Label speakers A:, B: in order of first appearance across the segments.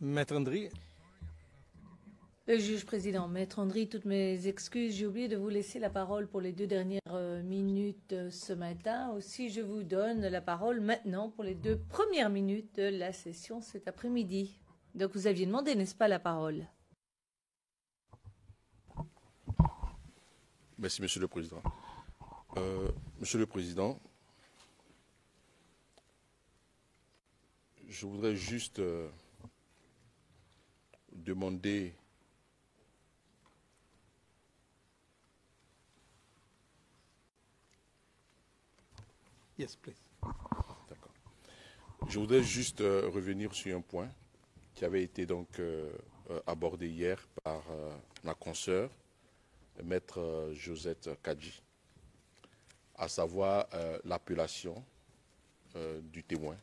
A: Maître Andry.
B: Le juge président, Maître Andry, toutes mes excuses, j'ai oublié de vous laisser la parole pour les 2 dernières minutes ce matin. Aussi, je vous donne la parole maintenant pour les 2 premières minutes de la session cet après-midi. Donc vous aviez demandé, n'est-ce pas, la parole?
C: Merci, Monsieur le Président. Monsieur le Président, je voudrais juste demander
A: Yes, please.
C: D'accord. Je voudrais juste revenir sur un point qui avait été donc abordé hier par ma consoeur, Maître Josette Kadji, à savoir l'appellation du témoin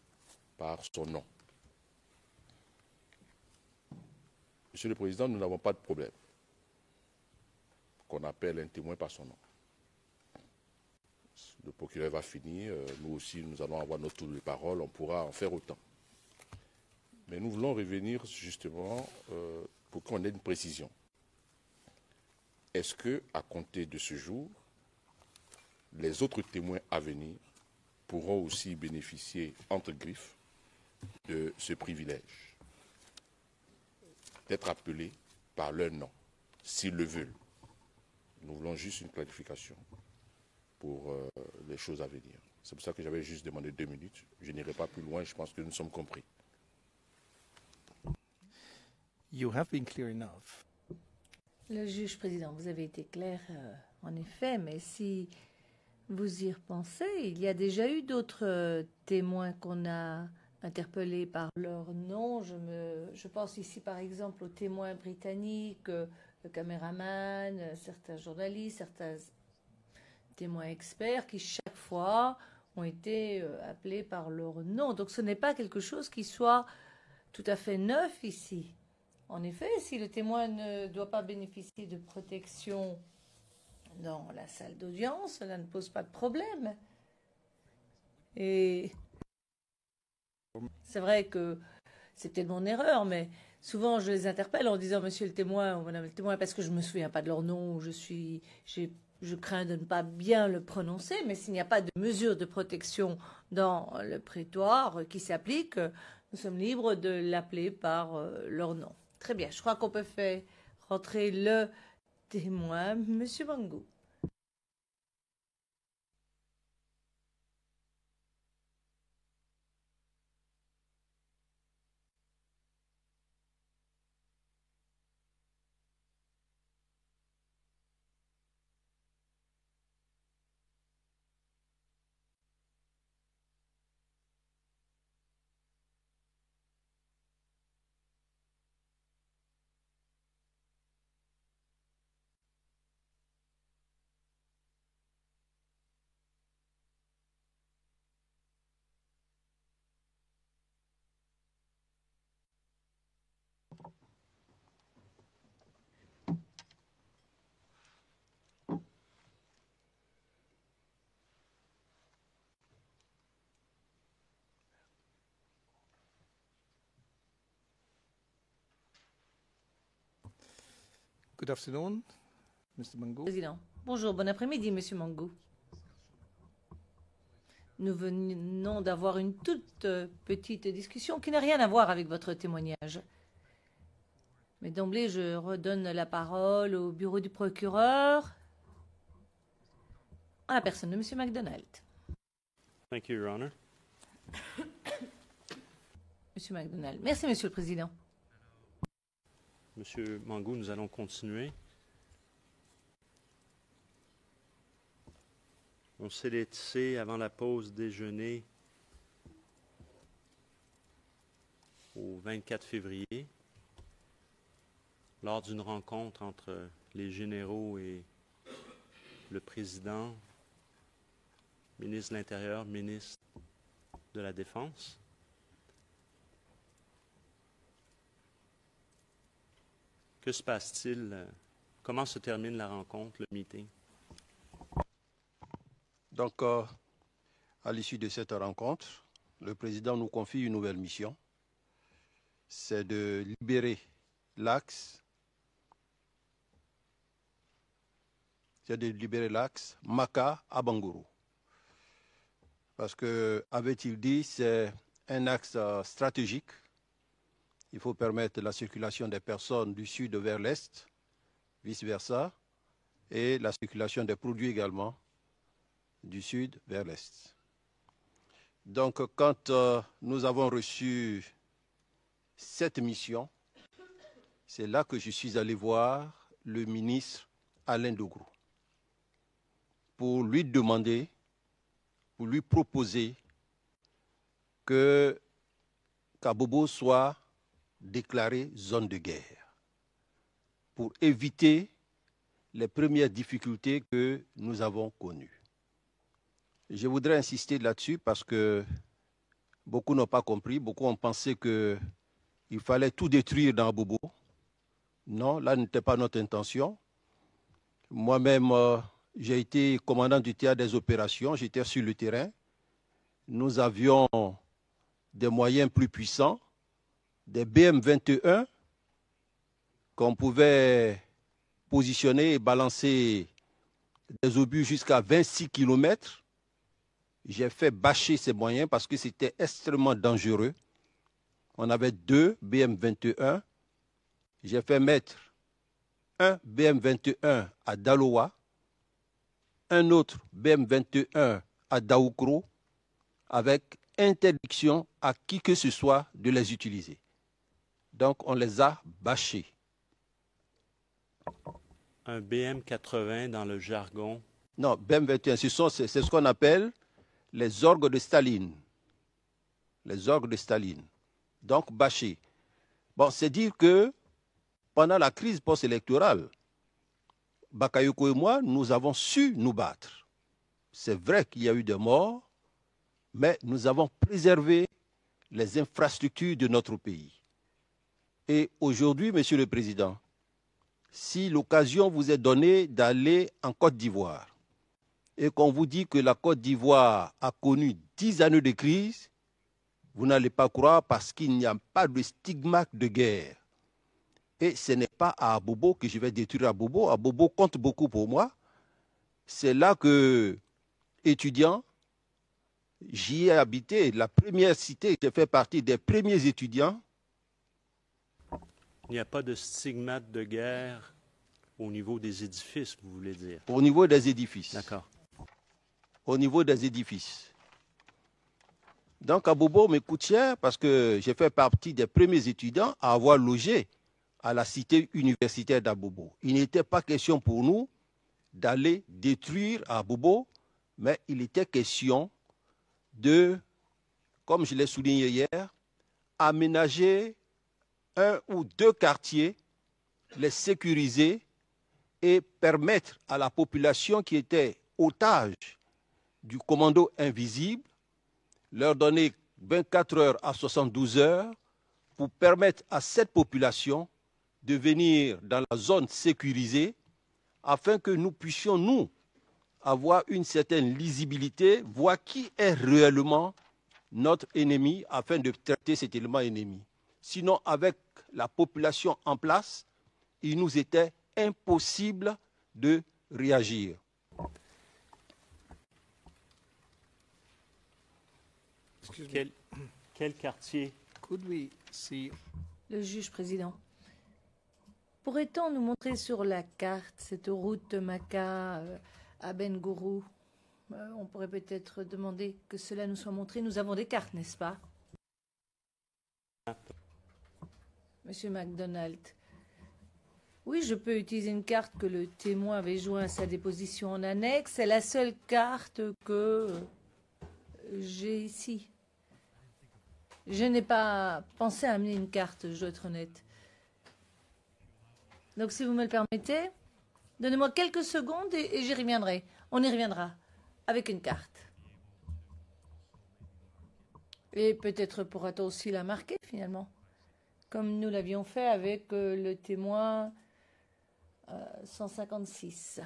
C: par son nom. Monsieur le Président, nous n'avons pas de problème qu'on appelle un témoin par son nom. Le procureur va finir, nous aussi nous allons avoir notre tour de parole, on pourra en faire autant. Mais nous voulons revenir justement pour qu'on ait une précision. Est-ce que, à compter de ce jour, les autres témoins à venir pourront aussi bénéficier, entre griffes, de ce privilège d'être appelés par leur nom, s'ils le veulent? Nous voulons juste une clarification pour les choses à venir. C'est pour ça que j'avais juste demandé 2 minutes. Je n'irai pas plus loin, je pense que nous sommes compris.
A: You have been clear enough.
B: Le juge président, vous avez été clair, en effet, mais si vous y repensez, il y a déjà eu d'autres témoins qu'on a interpellés par leur nom. Je pense ici par exemple aux témoins britanniques, le caméraman, certains journalistes, certains témoins experts qui chaque fois ont été appelés par leur nom. Donc ce n'est pas quelque chose qui soit tout à fait neuf ici. En effet, si le témoin ne doit pas bénéficier de protection dans la salle d'audience, cela ne pose pas de problème. Et c'est vrai que c'est peut-être mon erreur, mais souvent je les interpelle en disant Monsieur le témoin ou Madame le témoin, parce que je ne me souviens pas de leur nom, je crains de ne pas bien le prononcer, mais s'il n'y a pas de mesure de protection dans le prétoire qui s'applique, nous sommes libres de l'appeler par leur nom. Très bien, je crois qu'on peut faire rentrer le témoin, Monsieur Mangou.
A: Good afternoon, Mr. Mangou.
B: Président. Bonjour, bon après-midi, Monsieur Mangou. Nous venons d'avoir une toute petite discussion qui n'a rien à voir avec votre témoignage. Mais d'emblée, je redonne la parole au bureau du procureur, à la personne de Monsieur MacDonald.
D: Thank you, Your Honor.
B: Monsieur MacDonald. Merci, Monsieur le Président.
D: Monsieur Mangou, nous allons continuer. On s'est laissé avant la pause déjeuner au 24 février, lors d'une rencontre entre les généraux et le président, ministre de l'Intérieur, ministre de la Défense. Que se passe-t-il? Comment se termine la rencontre, le meeting?
E: Donc, à l'issue de cette rencontre, le président nous confie une nouvelle mission. c'est de libérer l'axe. C'est de libérer l'axe Maka à Bangourou. Parce que, avait-il dit, c'est un axe stratégique. Il faut permettre la circulation des personnes du sud vers l'est, vice-versa, et la circulation des produits également du sud vers l'est. Donc, quand nous avons reçu cette mission, c'est là que je suis allé voir le ministre Alain Dougrou pour lui demander, pour lui proposer que Kabobo soit déclaré zone de guerre pour éviter les premières difficultés que nous avons connues. Je voudrais insister là-dessus parce que beaucoup n'ont pas compris, beaucoup ont pensé qu'il fallait tout détruire dans Abobo. Non, là n'était pas notre intention. Moi-même, j'ai été commandant du théâtre des opérations, j'étais sur le terrain. Nous avions des moyens plus puissants, des BM-21 qu'on pouvait positionner et balancer des obus jusqu'à 26 km. J'ai fait bâcher ces moyens parce que c'était extrêmement dangereux. On avait 2 BM-21. J'ai fait mettre un BM-21 à Daloa, un autre BM-21 à Daoukro, avec interdiction à qui que ce soit de les utiliser. Donc on les a bâchés.
D: Un BM-80 dans le jargon.
E: Non, BM-21, c'est ce qu'on appelle les orgues de Staline. Les orgues de Staline. Donc bâchés. Bon, c'est dire que pendant la crise post-électorale, Bakayoko et moi, nous avons su nous battre. C'est vrai qu'il y a eu des morts, mais nous avons préservé les infrastructures de notre pays. Et aujourd'hui, Monsieur le Président, si l'occasion vous est donnée d'aller en Côte d'Ivoire et qu'on vous dit que la Côte d'Ivoire a connu 10 années de crise, vous n'allez pas croire parce qu'il n'y a pas de stigmate de guerre. Et ce n'est pas à Abobo que je vais détruire Abobo. Abobo compte beaucoup pour moi. C'est là que, étudiant, j'y ai habité. La première cité, j'ai fait partie des premiers étudiants.
D: Il n'y a pas de stigmate de guerre au niveau des édifices, vous voulez dire?
E: Au niveau des édifices.
D: D'accord.
E: Au niveau des édifices. Donc Abobo me coûte cher parce que j'ai fait partie des premiers étudiants à avoir logé à la cité universitaire d'Abobo. Il n'était pas question pour nous d'aller détruire Abobo, mais il était question de, comme je l'ai souligné hier, aménager 1 ou 2 quartiers, les sécuriser et permettre à la population qui était otage du commando invisible, leur donner 24 heures à 72 heures pour permettre à cette population de venir dans la zone sécurisée afin que nous puissions, nous, avoir une certaine lisibilité, voir qui est réellement notre ennemi afin de traiter cet élément ennemi. Sinon, avec la population en place, il nous était impossible de réagir.
D: Quel quartier?
A: Could we see?
B: Le juge président. Pourrait-on nous montrer sur la carte cette route de Maka à Bengourou? On pourrait peut-être demander que cela nous soit montré. Nous avons des cartes, n'est-ce pas? Monsieur MacDonald. Oui, je peux utiliser une carte que le témoin avait jointe à sa déposition en annexe. C'est la seule carte que j'ai ici. Je n'ai pas pensé à amener une carte, je dois être honnête. Donc, si vous me le permettez, donnez-moi quelques secondes et j'y reviendrai. On y reviendra avec une carte. Et peut-être pourra-t-on aussi la marquer, finalement, comme nous l'avions fait avec le témoin 156.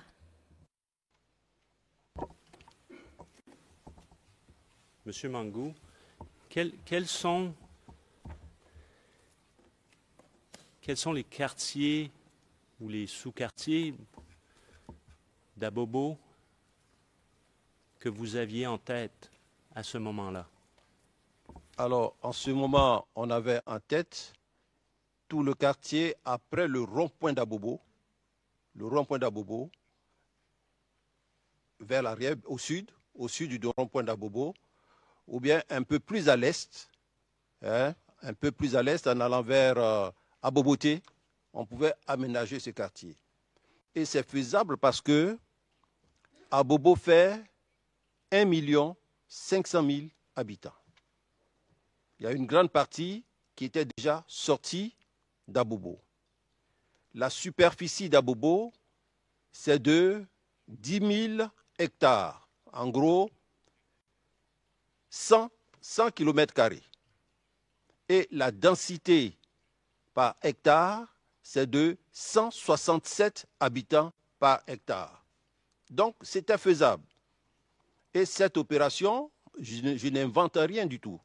D: Monsieur Mangou, quels sont quels sont les quartiers ou les sous-quartiers d'Abobo que vous aviez en tête à ce moment-là?
E: Alors, en ce moment, on avait en tête tout le quartier après le rond-point d'Abobo, vers l'arrière, au sud du rond-point d'Abobo, ou bien un peu plus à l'est, un peu plus à l'est, en allant vers Aboboté, on pouvait aménager ce quartier. Et c'est faisable parce que Abobo fait 1 500 000 habitants. Il y a une grande partie qui était déjà sortie d'Abobo. La superficie d'Abobo, c'est de 10 000 hectares. En gros, 100 km². Et la densité par hectare, c'est de 167 habitants par hectare. Donc, c'était faisable. Et cette opération, je n'invente rien du tout.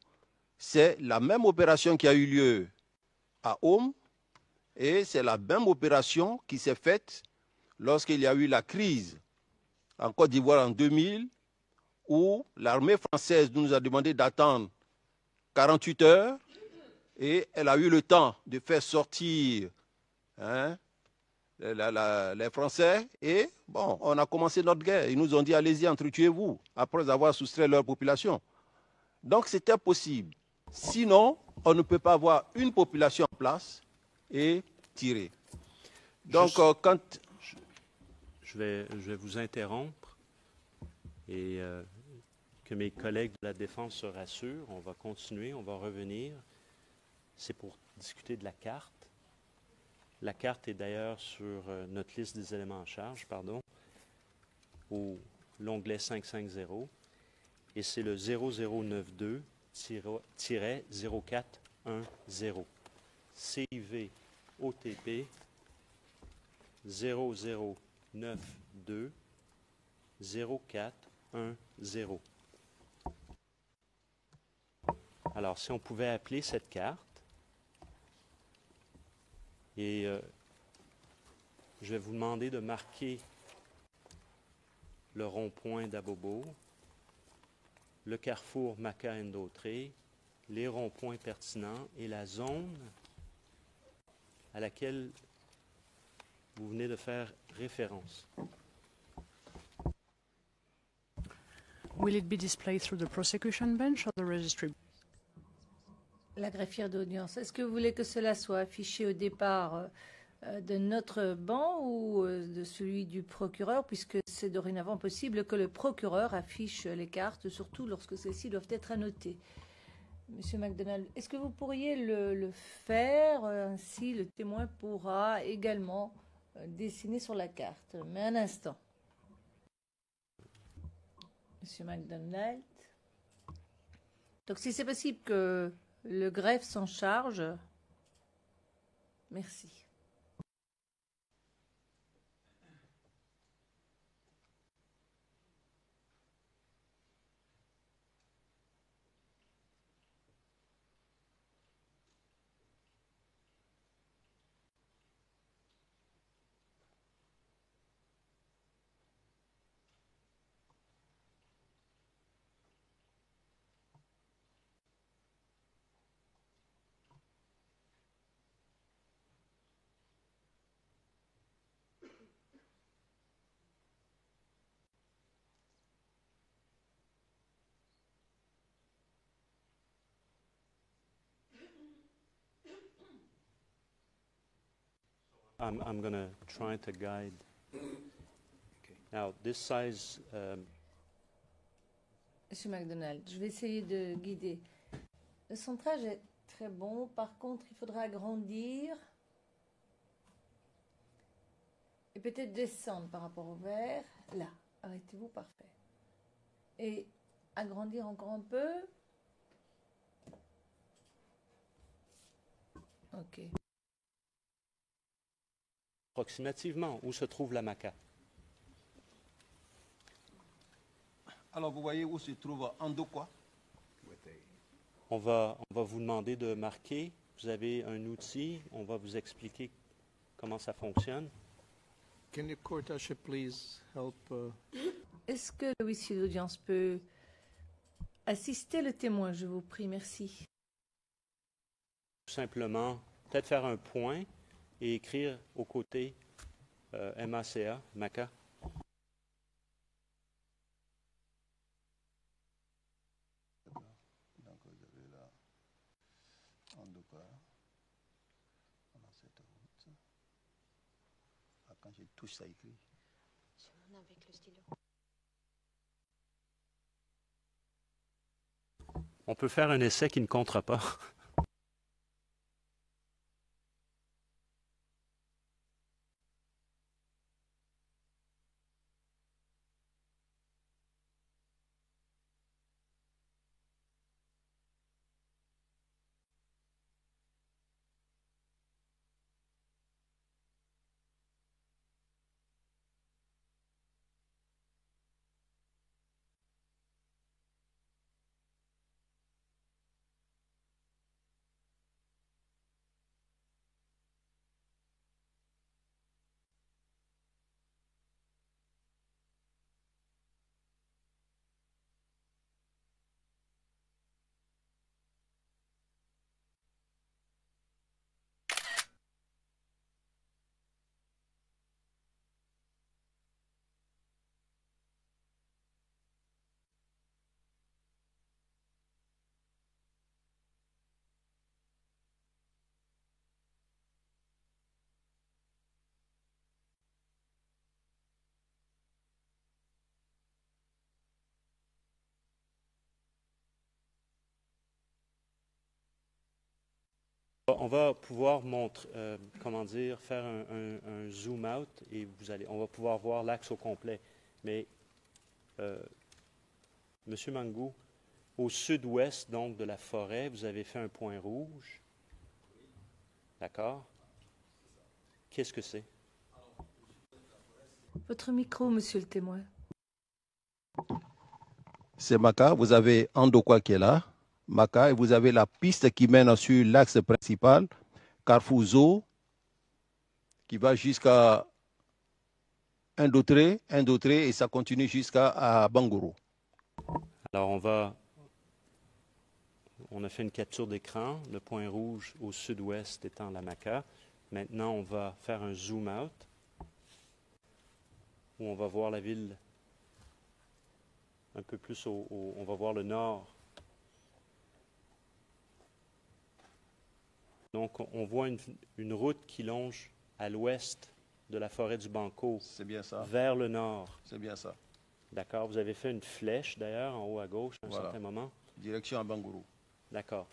E: C'est la même opération qui a eu lieu à Home et c'est la même opération qui s'est faite lorsqu'il y a eu la crise en Côte d'Ivoire en 2000 où l'armée française nous a demandé d'attendre 48 heures et elle a eu le temps de faire sortir les Français et bon, on a commencé notre guerre. Ils nous ont dit allez-y, entretuez-vous après avoir soustrait leur population. Donc c'était possible. Sinon, on ne peut pas avoir une population en place et tirer. Donc,
D: je vais vous interrompre et que mes collègues de la Défense se rassurent. On va continuer, on va revenir. C'est pour discuter de la carte. La carte est d'ailleurs sur notre liste des éléments en charge, au l'onglet 550. Et c'est le 0092-0410. CIV OTP 0092-0410. Alors, si on pouvait appeler cette carte, et je vais vous demander de marquer le rond-point d'Abobo, le carrefour Maka-Ndotré, les ronds-points pertinents et la zone à laquelle vous venez de faire référence.
F: Will it be displayed through the prosecution bench or the registry?
B: La greffière d'audience, est-ce que vous voulez que cela soit affiché au départ de notre banc ou de celui du procureur, puisque c'est dorénavant possible que le procureur affiche les cartes, surtout lorsque celles-ci doivent être annotées. Monsieur MacDonald, est-ce que vous pourriez le faire, ainsi le témoin pourra également dessiner sur la carte. Mais un instant. Monsieur MacDonald. Donc si c'est possible que le greffe s'en charge, merci.
D: I'm going to try to guide. Now, this size...
B: Monsieur MacDonald, je vais essayer de guider. Le centrage est très bon. Par contre, il faudra agrandir et peut-être descendre par rapport au vert. Là, arrêtez-vous, parfait. Et agrandir encore un peu. OK.
D: Approximativement, où se trouve la maca?
E: Alors, vous voyez où se trouve Andokwa?
D: On va vous demander de marquer vous avez un outil, on va vous expliquer comment ça fonctionne.
A: Can your court usher please help?
B: Est-ce que l'huissier d'audience peut assister le témoin, je vous prie, merci.
D: Tout simplement, peut-être faire un point et écrire aux côtés MACA, MACA.
E: Donc vous avez là en deux cas, on a cette route. Ah, quand je touche ça écrit.
G: Avec le stylo.
D: On peut faire un essai qui ne comptera pas. On va pouvoir faire un zoom out et on va pouvoir voir l'axe au complet. Mais, Monsieur Mangou, au sud-ouest donc de la forêt, vous avez fait un point rouge. D'accord? Qu'est-ce que c'est?
B: Votre micro, monsieur le témoin.
E: C'est Maca, vous avez Andokwa qui est là, Maca, et vous avez la piste qui mène sur l'axe principal, Carrefour qui va jusqu'à Indautré, et ça continue jusqu'à Bangoro.
D: Alors, on a fait une capture d'écran, le point rouge au sud-ouest étant la Maca. Maintenant, on va faire un zoom out où on va voir la ville un peu plus on va voir le nord. Donc, on voit une route qui longe à l'ouest de la forêt du Banco.
E: C'est bien ça.
D: Vers le nord.
E: C'est bien ça.
D: D'accord. Vous avez fait une flèche, d'ailleurs, en haut à gauche, à un certain moment.
E: Direction à Bangoro.
D: D'accord.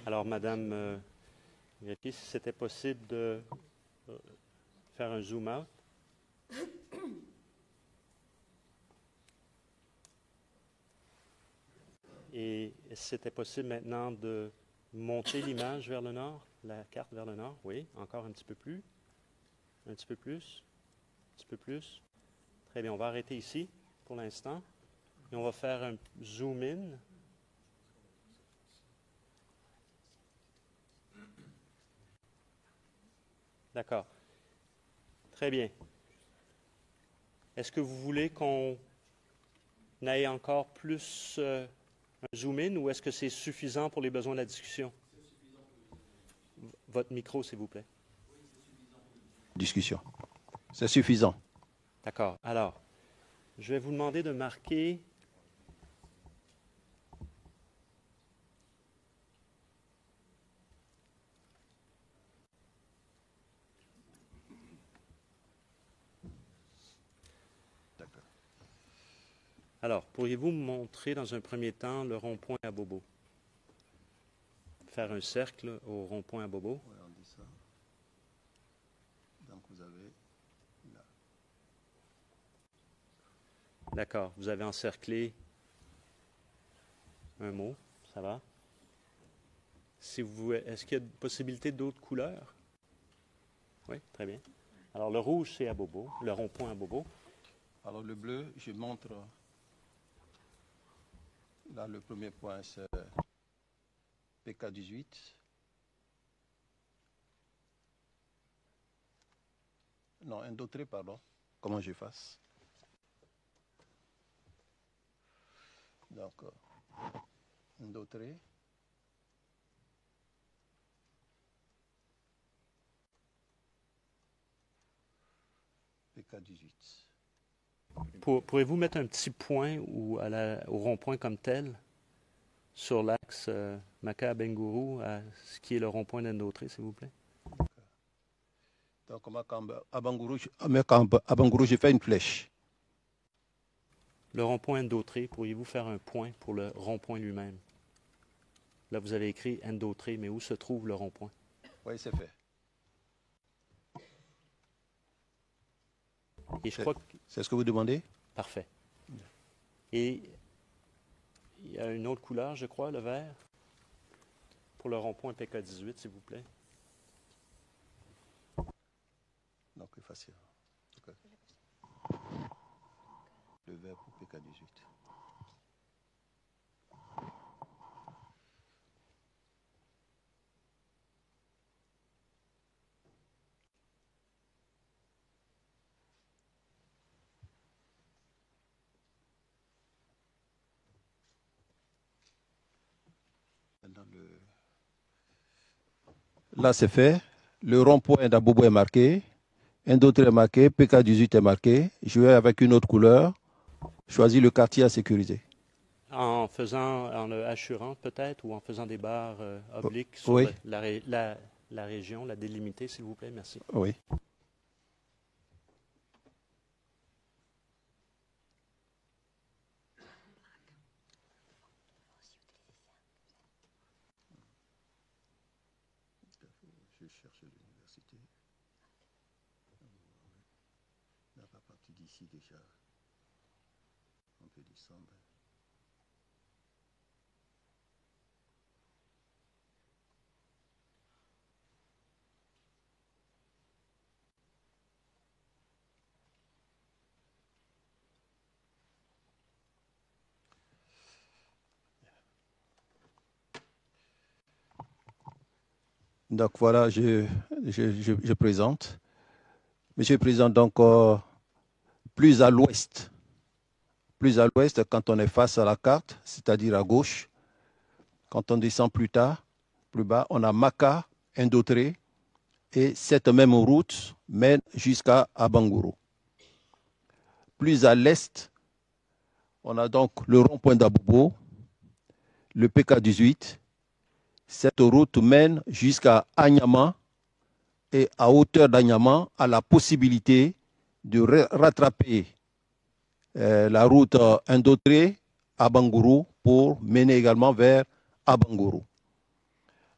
D: Alors, Madame Grepi, si c'était possible de faire un zoom out. Et c'était possible maintenant de monter l'image vers le nord, la carte vers le nord. Oui, encore un petit peu plus. Un petit peu plus. Un petit peu plus. Très bien, on va arrêter ici pour l'instant. Et on va faire un zoom in. D'accord. Très bien. Est-ce que vous voulez qu'on aille encore plus un zoom in ou est-ce que c'est suffisant pour les besoins de la discussion? Votre micro, s'il vous plaît.
E: Discussion. C'est suffisant.
D: D'accord. Alors, je vais vous demander de marquer Alors, pourriez-vous me montrer dans un premier temps le rond-point à Bobo? Faire un cercle au rond-point à Bobo.
E: Oui, on dit ça. Donc vous avez là.
D: D'accord. Vous avez encerclé un mot. Ça va? Est-ce qu'il y a possibilité d'autres couleurs? Oui, très bien. Alors, le rouge, c'est à Bobo, le rond-point à Bobo.
E: Alors le bleu, je montre. Là, le premier point, c'est PK18. Non, un d'autre, pardon. Comment je fasse? Donc, un d'autre. PK18.
D: Pourriez-vous mettre un petit point au rond-point comme tel sur l'axe Maka à Bengourou, à ce qui est le rond-point d'Endotré, s'il vous plaît?
E: Donc, à Bangourou, j'ai fait une flèche.
D: Le rond-point Endotré, pourriez-vous faire un point pour le rond-point lui-même? Là, vous avez écrit Endotré, mais où se trouve le rond-point?
E: Oui, c'est fait.
D: Et je crois que...
E: C'est ce que vous demandez?
D: Parfait. Et il y a une autre couleur, je crois, le vert, pour le rond-point PK18, s'il vous plaît.
E: Donc, c'est facile. Okay. Le vert pour PK18. Là, c'est fait. Le rond-point d'Abobo est marqué. Un d'autre est marqué. PK18 est marqué. Je vais avec une autre couleur. Choisis le quartier à sécuriser.
D: En le hachurant peut-être, ou en faisant des barres obliques sur
E: oui.
D: la région, la délimitée, s'il vous plaît. Merci.
E: Oui. Je cherche l'université. On n'a pas parti d'ici déjà. On peut descendre. Donc voilà, je présente. Monsieur le Président, donc plus à l'ouest, quand on est face à la carte, c'est-à-dire à gauche, quand on descend plus bas, on a Maka, Indautré, et cette même route mène jusqu'à Abangourou. Plus à l'est, on a donc le rond-point d'Abobo, le PK18. Cette route mène jusqu'à Agnama, et à hauteur d'Agnama, a la possibilité de rattraper la route Indautré à Bangourou pour mener également vers Abangourou.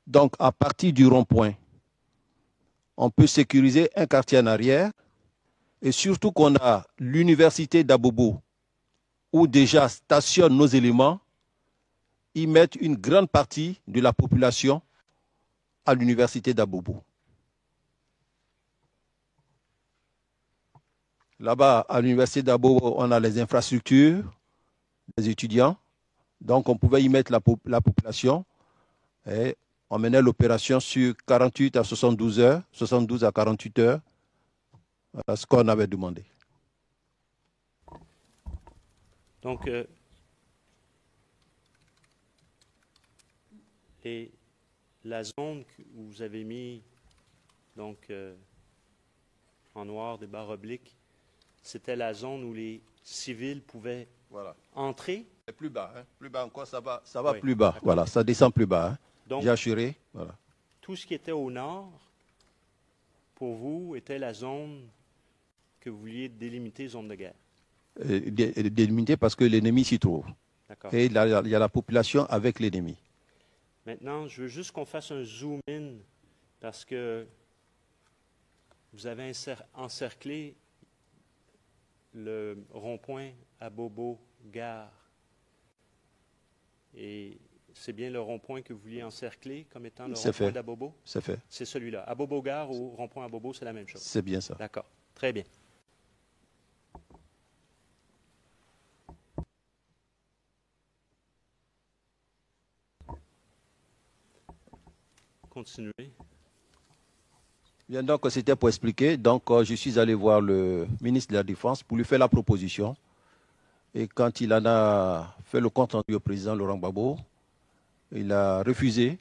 E: Donc, à partir du rond-point, on peut sécuriser un quartier en arrière, et surtout qu'on a l'université d'Abobo, où déjà stationnent nos éléments, ils mettent une grande partie de la population à l'université d'Abobo. Là-bas, à l'université d'Abobo, on a les infrastructures, les étudiants. Donc, on pouvait y mettre la population. Et on menait l'opération sur 48 à 72 heures, 72 à 48 heures, ce qu'on avait demandé.
D: Donc, la zone où vous avez mis donc, en noir des barres obliques, c'était la zone où les civils pouvaient entrer.
E: C'est plus bas, hein? Plus bas encore, ça va
D: Oui,
E: plus bas. Voilà, ça descend plus bas. Hein?
D: Donc,
E: j'ai assuré. Voilà.
D: Tout ce qui était au nord, pour vous, était la zone que vous vouliez délimiter, zone de guerre.
E: Délimiter parce que l'ennemi s'y trouve. Et il y a la population avec l'ennemi.
D: Maintenant, je veux juste qu'on fasse un zoom-in parce que vous avez encerclé le rond-point à Bobo-Gare. Et c'est bien le rond-point que vous vouliez encercler comme étant le rond-point d'Abobo?
E: C'est fait.
D: C'est celui-là. Abobo-Gare ou rond-point Abobo, c'est la même chose?
E: C'est bien ça.
D: D'accord. Très bien. continuer.
E: Bien, donc c'était pour expliquer. Donc je suis allé voir le ministre de la Défense pour lui faire la proposition. Et quand il en a fait le compte rendu au président Laurent Gbagbo, il a refusé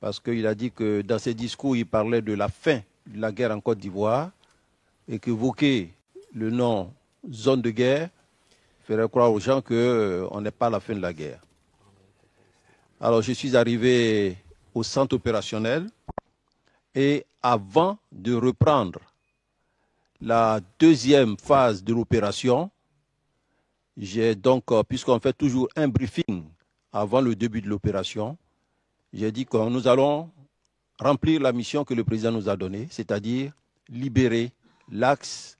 E: parce qu'il a dit que dans ses discours, il parlait de la fin de la guerre en Côte d'Ivoire et qu'évoquer le nom zone de guerre ferait croire aux gens qu'on n'est pas à la fin de la guerre. Alors je suis arrivé au centre opérationnel et avant de reprendre la deuxième phase de l'opération, j'ai donc, puisqu'on fait toujours un briefing avant le début de l'opération, j'ai dit que nous allons remplir la mission que le président nous a donnée, c'est-à-dire libérer l'axe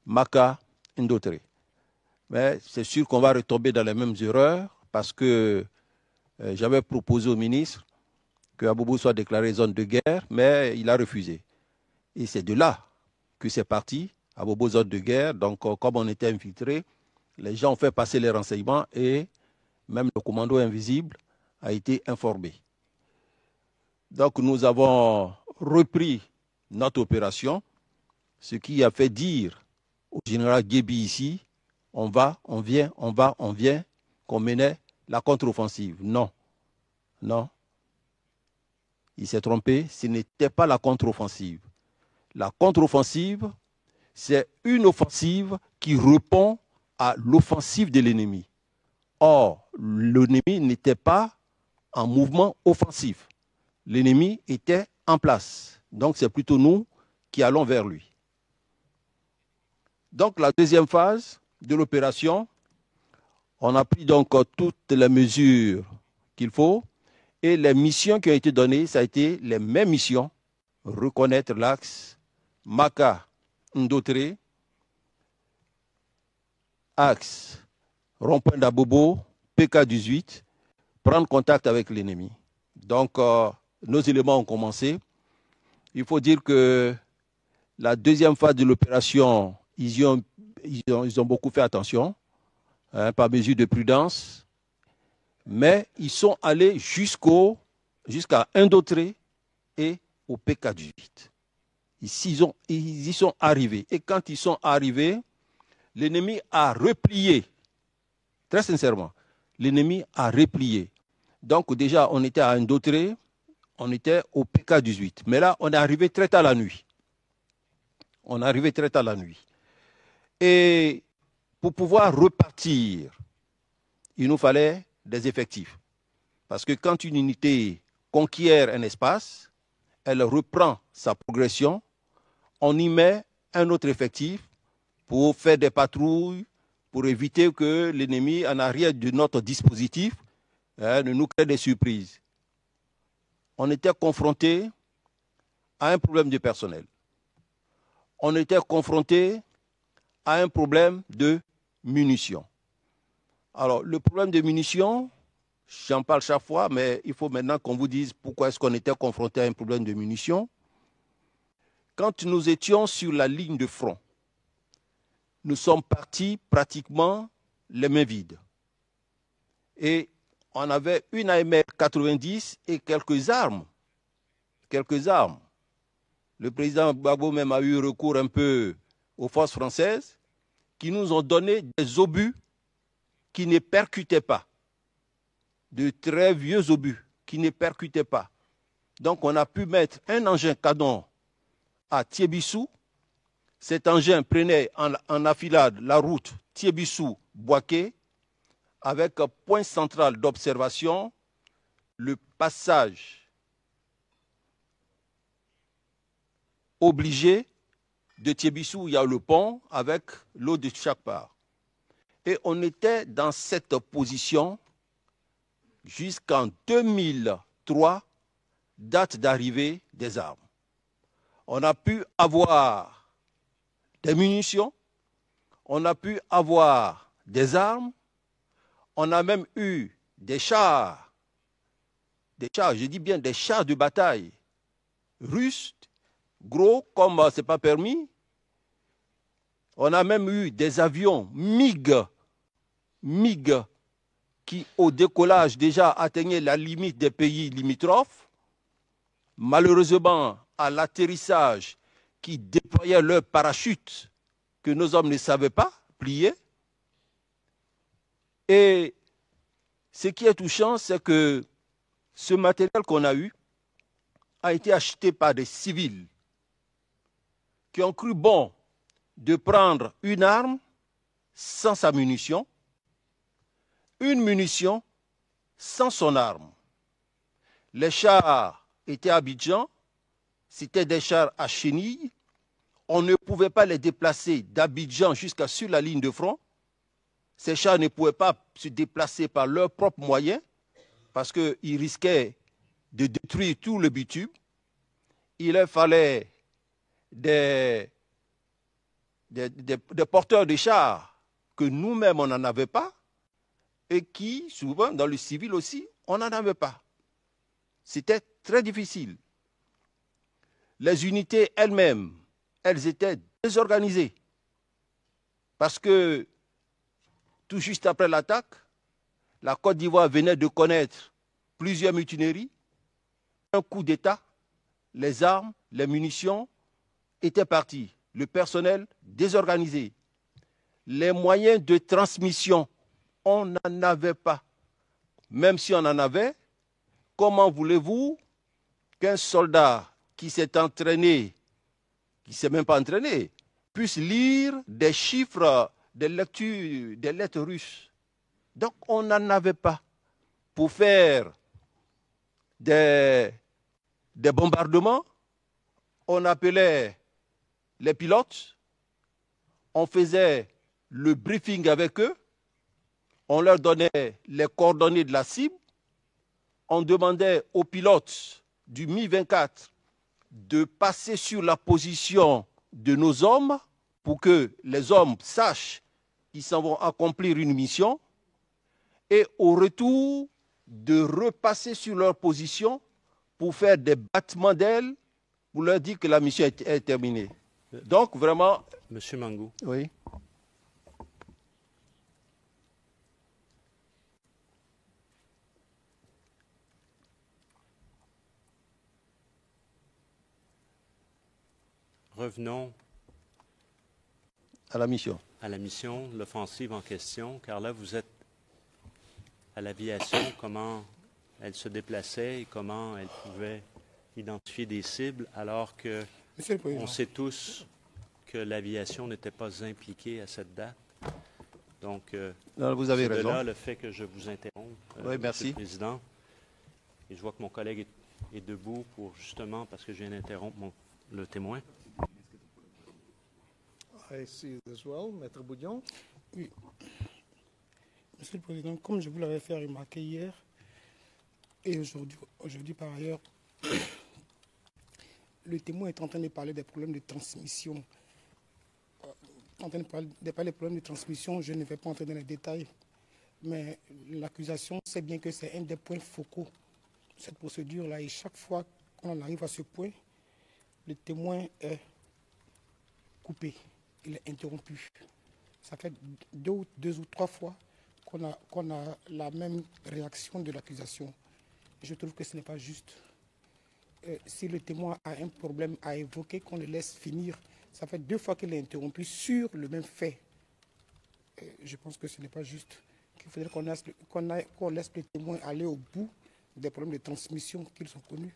E: Maka-Ndotré. Mais c'est sûr qu'on va retomber dans les mêmes erreurs parce que j'avais proposé au ministre que Abobo soit déclaré zone de guerre, mais il a refusé. Et c'est de là que c'est parti, Abobo zone de guerre. Donc, comme on était infiltré, les gens ont fait passer les renseignements et même le commando invisible a été informé. Donc, nous avons repris notre opération, ce qui a fait dire au général Guébi ici, on va, on vient, on va, on vient, qu'on menait la contre-offensive. Non, non. Il s'est trompé, ce n'était pas la contre-offensive. La contre-offensive, c'est une offensive qui répond à l'offensive de l'ennemi. Or, l'ennemi n'était pas en mouvement offensif. L'ennemi était en place. Donc, c'est plutôt nous qui allons vers lui. Donc, la deuxième phase de l'opération, on a pris donc toutes les mesures qu'il faut. Et les missions qui ont été données, ça a été les mêmes missions. Reconnaître l'axe Maka-Ndotré, axe rond-point d'Abobo, PK18, prendre contact avec l'ennemi. Donc, nos éléments ont commencé. Il faut dire que la deuxième phase de l'opération, ils ont beaucoup fait attention, par mesure de prudence. Mais ils sont allés jusqu'à Ndotré et au PK18. Ils y sont arrivés. Et quand ils sont arrivés, l'ennemi a replié. Très sincèrement, l'ennemi a replié. Donc déjà, on était à Ndotré, on était au PK18. Mais là, on est arrivé très tard la nuit. On est arrivé très tard la nuit. Et pour pouvoir repartir, il nous fallait des effectifs. Parce que quand une unité conquiert un espace, elle reprend sa progression, on y met un autre effectif pour faire des patrouilles, pour éviter que l'ennemi, en arrière de notre dispositif, ne nous crée des surprises. On était confronté à un problème de personnel. On était confronté à un problème de munitions. Alors, le problème de munitions, j'en parle chaque fois, mais il faut maintenant qu'on vous dise pourquoi est-ce qu'on était confronté à un problème de munitions. Quand nous étions sur la ligne de front, nous sommes partis pratiquement les mains vides. Et on avait une AMR 90 et quelques armes. Le président Gbagbo même a eu recours un peu aux forces françaises qui nous ont donné des obus qui ne percutaient pas. De très vieux obus qui ne percutaient pas. Donc on a pu mettre un engin canon à Tiebissou. Cet engin prenait en affilade la route Tiebissou-Boaké avec point central d'observation, le passage obligé de Tiebissou, où il y a le pont avec l'eau de chaque part. Et on était dans cette position jusqu'en 2003, date d'arrivée des armes. On a pu avoir des munitions, on a pu avoir des armes, on a même eu des chars, je dis bien des chars de bataille russes, gros comme ce n'est pas permis. On a même eu des avions MiG qui, au décollage, déjà atteignaient la limite des pays limitrophes. malheureusement, à l'atterrissage, qui déployaient leur parachute que nos hommes ne savaient pas plier. Et ce qui est touchant, c'est que ce matériel qu'on a eu a été acheté par des civils qui ont cru bon de prendre une arme sans sa munition, une munition sans son arme. Les chars étaient à Abidjan, c'était des chars à chenilles. On ne pouvait pas les déplacer d'Abidjan jusqu'à sur la ligne de front. Ces chars ne pouvaient pas se déplacer par leurs propres moyens parce qu'ils risquaient de détruire tout le bitume. Il leur fallait des porteurs de chars que nous-mêmes, on n'en avait pas et qui, souvent, dans le civil aussi, on n'en avait pas. C'était très difficile. Les unités elles-mêmes, elles étaient désorganisées parce que tout juste après l'attaque, la Côte d'Ivoire venait de connaître plusieurs mutineries, un coup d'État, les armes, les munitions étaient partis, le personnel désorganisé. Les moyens de transmission, on n'en avait pas. Même si on en avait, comment voulez-vous qu'un soldat qui s'est entraîné, qui ne s'est même pas entraîné, puisse lire des chiffres, des lectures, des lettres russes? Donc on n'en avait pas. Pour faire des bombardements, on appelait les pilotes, on faisait le briefing avec eux, on leur donnait les coordonnées de la cible, on demandait aux pilotes du Mi-24 de passer sur la position de nos hommes pour que les hommes sachent qu'ils s'en vont accomplir une mission et au retour de repasser sur leur position pour faire des battements d'ailes pour leur dire que la mission est terminée. Donc vraiment...
D: Monsieur Mangou.
E: Oui.
D: Revenons
E: À la mission.
D: à la mission, l'offensive en question, car là, vous êtes à l'aviation, comment elle se déplaçait et comment elle pouvait identifier des cibles, alors que
H: Monsieur le Président.
D: on sait tous que l'aviation n'était pas impliquée à cette date. Donc,
E: Non, vous avez
D: c'est de
E: raison.
D: là le fait que je vous interromps,
E: Oui, merci.
D: Monsieur le Président. Et je vois que mon collègue est debout pour justement, parce que je viens d'interrompre le témoin.
A: I see it as well. Maître Boudion.
H: Oui. Monsieur le Président, comme je vous l'avais fait remarquer hier et aujourd'hui par ailleurs, le témoin est en train de parler des problèmes de transmission. En train de parler des problèmes de transmission, je ne vais pas entrer dans les détails, mais l'accusation sait bien que c'est un des points focaux de cette procédure-là. Et chaque fois qu'on arrive à ce point, le témoin est coupé, il est interrompu. Ça fait deux ou trois fois qu'on a la même réaction de l'accusation. Je trouve que ce n'est pas juste. Si le témoin a un problème à évoquer, qu'on le laisse finir. Ça fait deux fois qu'il est interrompu sur le même fait. Je pense que ce n'est pas juste. Il faudrait qu'on laisse les témoins aller au bout des problèmes de transmission qu'ils ont connus.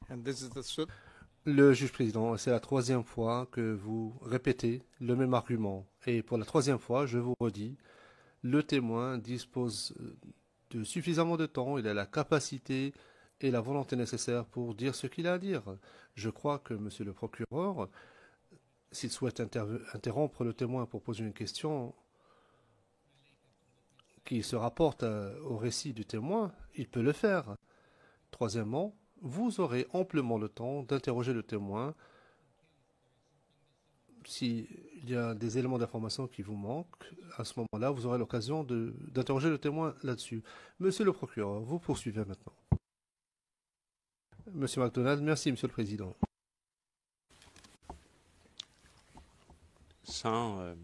A: And this is the
I: Le juge président, c'est la troisième fois que vous répétez le même argument. Et pour la troisième fois, je vous redis, le témoin dispose de suffisamment de temps, il a la capacité et la volonté nécessaire pour dire ce qu'il a à dire. Je crois que monsieur le procureur, s'il souhaite interrompre le témoin pour poser une question qui se rapporte au récit du témoin, il peut le faire. Troisièmement, vous aurez amplement le temps d'interroger le témoin s'il y a des éléments d'information qui vous manquent. À ce moment-là, vous aurez l'occasion d'interroger le témoin là-dessus. Monsieur le procureur, vous poursuivez maintenant. Monsieur MacDonald, merci, monsieur le président.
D: Sans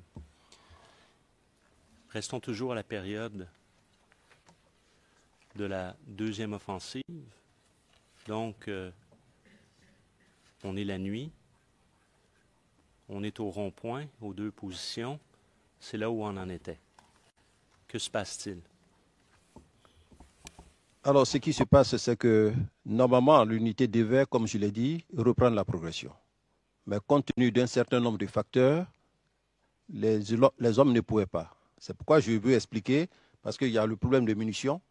D: Restons toujours à la période de la deuxième offensive. Donc, on est la nuit. On est au rond-point, aux deux positions. C'est là où on en était. Que se passe-t-il?
E: Alors, ce qui se passe, c'est que normalement, l'unité devait, comme je l'ai dit, reprendre la progression. Mais compte tenu d'un certain nombre de facteurs, les hommes ne pouvaient pas. C'est pourquoi je veux expliquer, parce qu'il y a le problème de munitions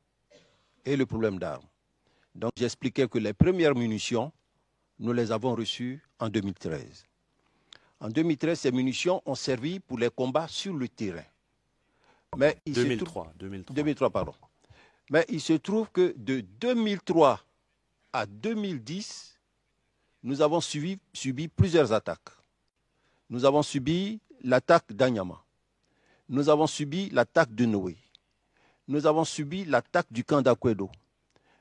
E: et le problème d'armes. Donc, j'expliquais que les premières munitions, nous les avons reçues en 2013. En 2013, ces munitions ont servi pour les combats sur le terrain. Mais 2003, pardon. Mais il se trouve que de 2003 à 2010, nous avons subi plusieurs attaques. Nous avons subi l'attaque d'Anyama. Nous avons subi l'attaque de Noé. Nous avons subi l'attaque du camp d'Akwedo.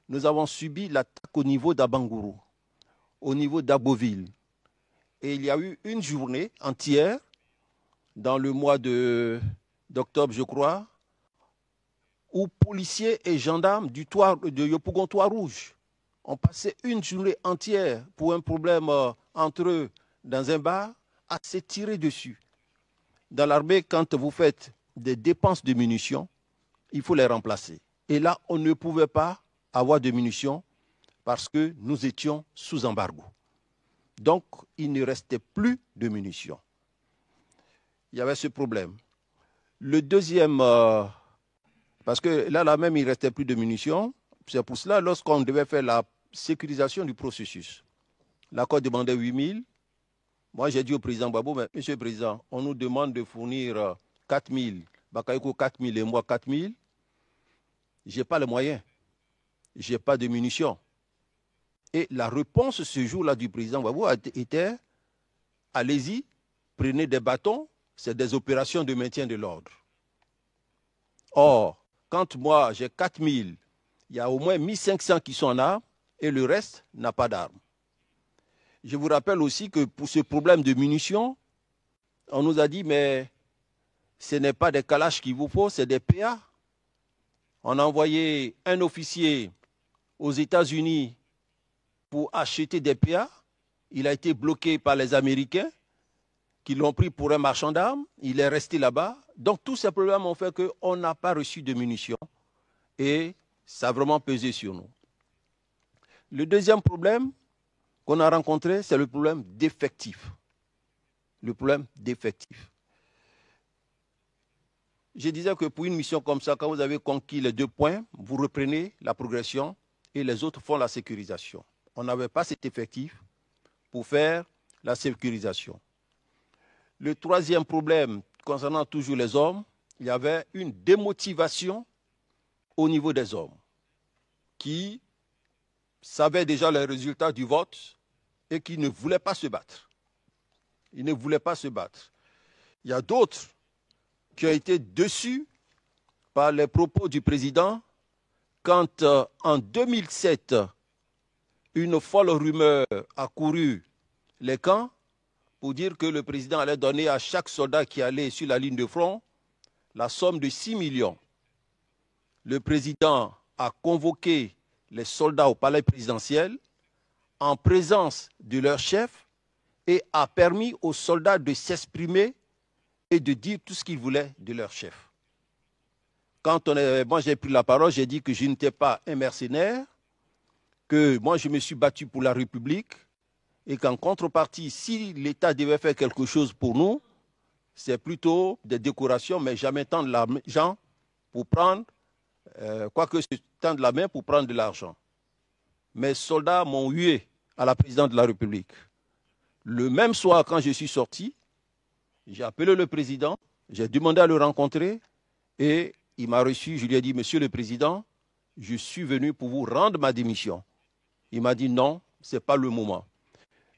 E: Nous avons subi l'attaque au niveau d'Abangourou, au niveau d'Aboville. Et il y a eu une journée entière, dans le mois d'octobre, je crois, où policiers et gendarmes de Yopougon-Trois-Rouges ont passé une journée entière pour un problème entre eux dans un bar à se tirer dessus. Dans l'armée, quand vous faites des dépenses de munitions, il faut les remplacer. Et là, on ne pouvait pas avoir de munitions parce que nous étions sous embargo. Donc, il ne restait plus de munitions. Il y avait ce problème. Le deuxième... parce que là même, il ne restait plus de munitions. C'est pour cela, lorsqu'on devait faire la sécurisation du processus, l'accord demandait 8 000. Moi, j'ai dit au président Babou, mais monsieur le président, on nous demande de fournir 4 000. Bakaïko 4 000 et moi 4 000. Je n'ai pas les moyens. Je n'ai pas de munitions. Et la réponse ce jour-là du président Babou était, allez-y, prenez des bâtons, c'est des opérations de maintien de l'ordre. Or, quand moi j'ai 4 000, il y a au moins 1 500 qui sont en armes et le reste n'a pas d'armes. Je vous rappelle aussi que pour ce problème de munitions, on nous a dit, mais ce n'est pas des calaches qu'il vous faut, c'est des PA. On a envoyé un officier aux États-Unis pour acheter des PA. Il a été bloqué par les Américains qui l'ont pris pour un marchand d'armes. Il est resté là-bas. Donc tous ces problèmes ont fait qu'on n'a pas reçu de munitions et ça a vraiment pesé sur nous. Le deuxième problème qu'on a rencontré, c'est le problème d'effectifs. Le problème d'effectifs. Je disais que pour une mission comme ça, quand vous avez conquis les 2 points, vous reprenez la progression et les autres font la sécurisation. On n'avait pas cet effectif pour faire la sécurisation. Le troisième problème, concernant toujours les hommes, il y avait une démotivation au niveau des hommes qui savaient déjà les résultats du vote et qui ne voulaient pas se battre. Ils ne voulaient pas se battre. Il y a d'autres qui ont été déçus par les propos du président quand, en 2007, une folle rumeur a couru les camps pour dire que le président allait donner à chaque soldat qui allait sur la ligne de front la somme de 6 millions. Le président a convoqué les soldats au palais présidentiel en présence de leur chef et a permis aux soldats de s'exprimer et de dire tout ce qu'ils voulaient de leur chef. Quand moi j'ai pris la parole, j'ai dit que je n'étais pas un mercenaire, que moi je me suis battu pour la République et qu'en contrepartie, si l'État devait faire quelque chose pour nous, c'est plutôt des décorations, mais jamais tendre la main pour prendre, quoique se tendre la main pour prendre de l'argent. Mes soldats m'ont hué à la présidente de la République. Le même soir, quand je suis sorti, j'ai appelé le président, j'ai demandé à le rencontrer et il m'a reçu. Je lui ai dit, monsieur le président, je suis venu pour vous rendre ma démission. Il m'a dit non, ce n'est pas le moment.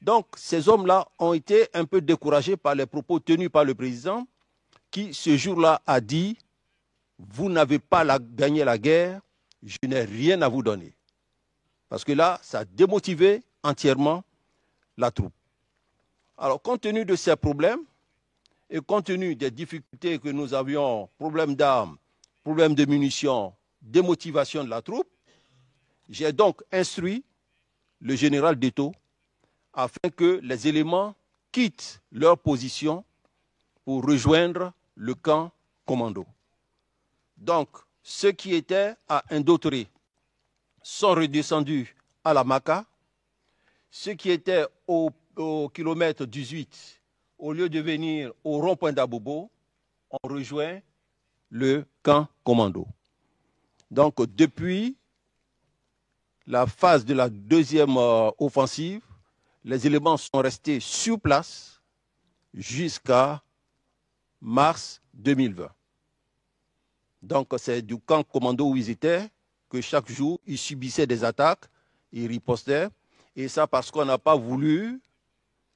E: Donc, ces hommes-là ont été un peu découragés par les propos tenus par le président qui, ce jour-là, a dit « Vous n'avez pas gagné la guerre, je n'ai rien à vous donner. » Parce que là, ça a démotivé entièrement la troupe. Alors, compte tenu de ces problèmes, Et compte tenu des difficultés que nous avions, problème d'armes, problème de munitions, démotivation de la troupe, j'ai donc instruit le général Deto afin que les éléments quittent leur position pour rejoindre le camp commando. Donc, ceux qui étaient à Indautré sont redescendus à la Maka. Ceux qui étaient au kilomètre 18, au lieu de venir au rond-point d'Abobo, ont rejoint le camp commando. Donc, depuis la phase de la deuxième offensive, les éléments sont restés sur place jusqu'à mars 2020. Donc, c'est du camp commando où ils étaient que chaque jour, ils subissaient des attaques, ils ripostaient. Et ça parce qu'on n'a pas voulu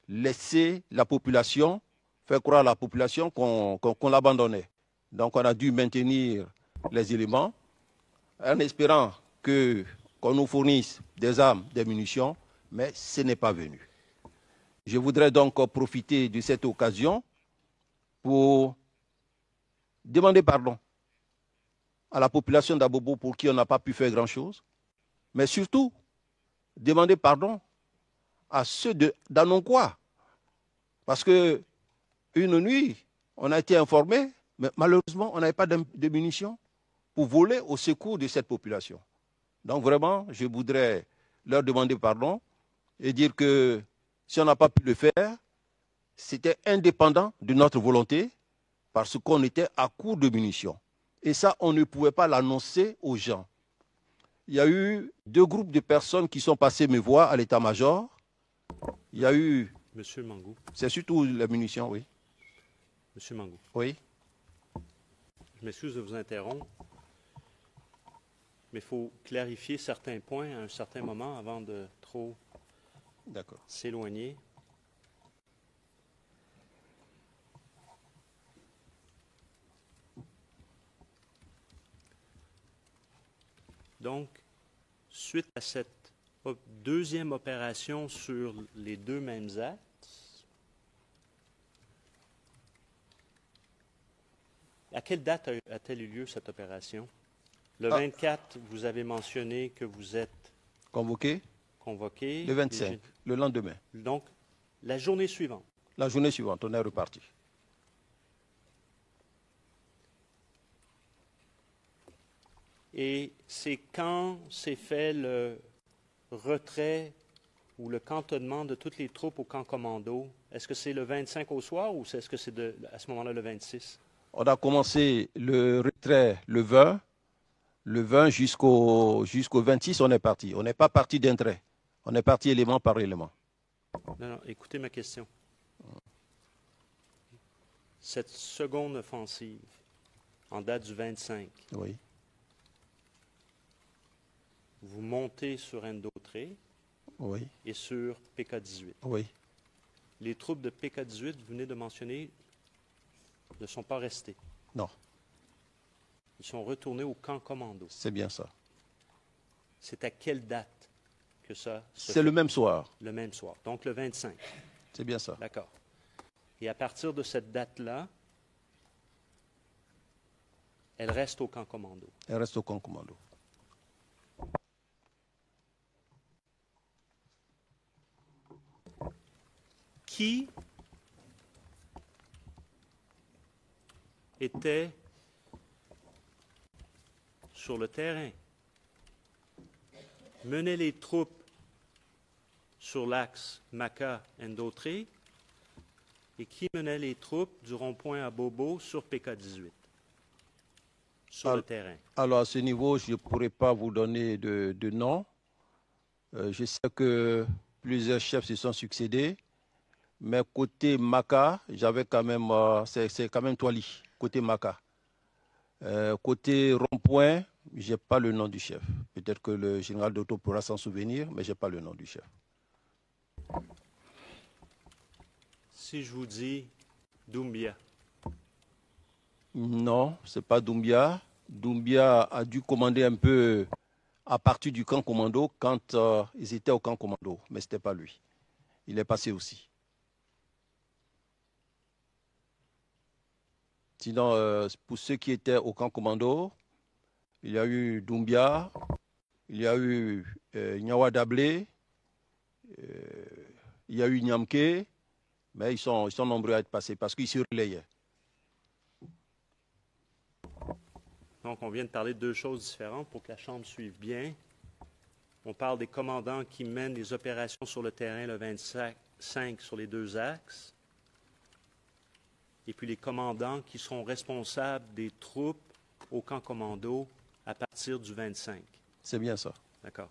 E: laisser la population, faire croire à la population qu'on l'abandonnait. Donc, on a dû maintenir les éléments en espérant qu'on nous fournisse des armes, des munitions, mais ce n'est pas venu. Je voudrais donc profiter de cette occasion pour demander pardon à la population d'Abobo pour qui on n'a pas pu faire grand-chose, mais surtout demander pardon à ceux d'Anonkwa. Parce qu'une nuit, on a été informé, mais malheureusement, on n'avait pas de munitions pour voler au secours de cette population. Donc vraiment, je voudrais leur demander pardon et dire que si on n'a pas pu le faire, c'était indépendant de notre volonté parce qu'on était à court de munitions. Et ça, on ne pouvait pas l'annoncer aux gens. Il y a eu 2 groupes de personnes qui sont passées me voir à l'état-major. Il y a eu...
D: Monsieur Mangou.
E: C'est surtout les munitions, oui.
D: Monsieur Mangou.
E: Oui.
D: Je m'excuse de vous interrompre, mais il faut clarifier certains points à un certain moment avant de trop s'éloigner. Donc, suite à cette deuxième opération sur les 2 mêmes axes, à quelle date a-t-elle eu lieu cette opération? Le 24, vous avez mentionné que vous êtes
E: convoqué. Le 25, le lendemain.
D: Donc, la journée suivante.
E: La journée suivante, on est reparti.
D: Et c'est quand s'est fait le retrait ou le cantonnement de toutes les troupes au camp commando? Est-ce que c'est le 25 au soir ou est-ce que c'est à ce moment-là le 26?
E: On a commencé le retrait le 20. Le 20 jusqu'au 26, on est parti. On n'est pas parti d'un trait. On est parti élément par élément.
D: Non, écoutez ma question. Cette seconde offensive, en date du 25,
E: oui.
D: Vous montez sur Indautré
E: oui.
D: et sur PK-18.
E: Oui.
D: Les troupes de PK-18, vous venez de mentionner, ne sont pas restées.
E: Non.
D: Ils sont retournés au camp commando.
E: C'est bien ça.
D: C'est à quelle date que ça se fait?
E: C'est le même soir.
D: Le même soir, donc le 25.
E: C'est bien ça.
D: D'accord. Et à partir de cette date-là, elle reste au camp commando.
E: Elle reste au camp commando.
D: Qui était sur le terrain, menait les troupes sur l'axe Maka-Indautré et qui menait les troupes du rond-point à Bobo sur PK-18, sur le terrain?
E: Alors, à ce niveau, je ne pourrais pas vous donner de nom. Je sais que plusieurs chefs se sont succédés, mais côté Maka, j'avais quand même, c'est quand même Toili, côté Maka. Côté rond-point, je n'ai pas le nom du chef. Peut-être que le général Doto pourra s'en souvenir, mais je n'ai pas le nom du chef.
D: Si je vous dis Doumbia.
E: Non, ce n'est pas Doumbia. Doumbia a dû commander un peu à partir du camp commando quand ils étaient au camp commando, mais ce n'était pas lui. Il est passé aussi. Sinon, pour ceux qui étaient au camp commando, il y a eu Doumbia, il y a eu Nyawa Dablé, il y a eu Nyamke, mais ils sont nombreux à être passés parce qu'ils se relayaient.
D: Donc, on vient de parler de deux choses différentes pour que la Chambre suive bien. On parle des commandants qui mènent les opérations sur le terrain le 25 sur les deux axes. Et puis les commandants qui seront responsables des troupes au camp commando à partir du 25.
E: C'est bien ça.
D: D'accord.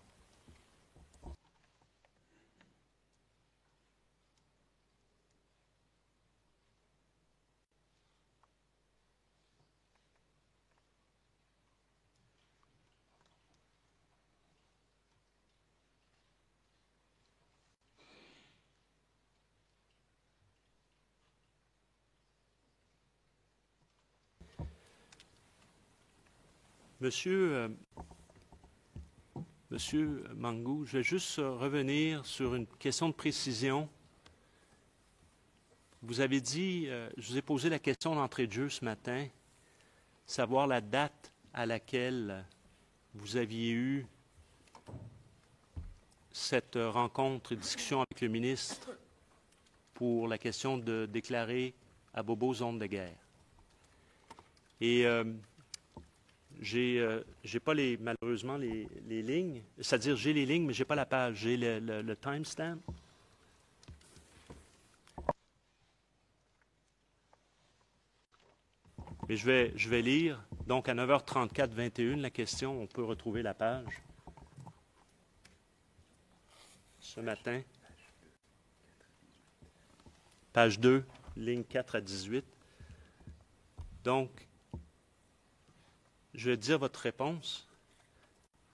D: Monsieur Mangou, je vais juste revenir sur une question de précision. Vous avez dit, je vous ai posé la question d'entrée de jeu ce matin, savoir la date à laquelle vous aviez eu cette rencontre et discussion avec le ministre pour la question de déclarer à Bobo zone de guerre. Et j'ai pas malheureusement les lignes, c'est-à-dire j'ai les lignes, mais j'ai pas la page, j'ai le timestamp. Mais je vais lire. Donc à 9h34, 21, la question, on peut retrouver la page. Ce matin. Page 2, ligne 4 à 18. Donc, je vais dire votre réponse.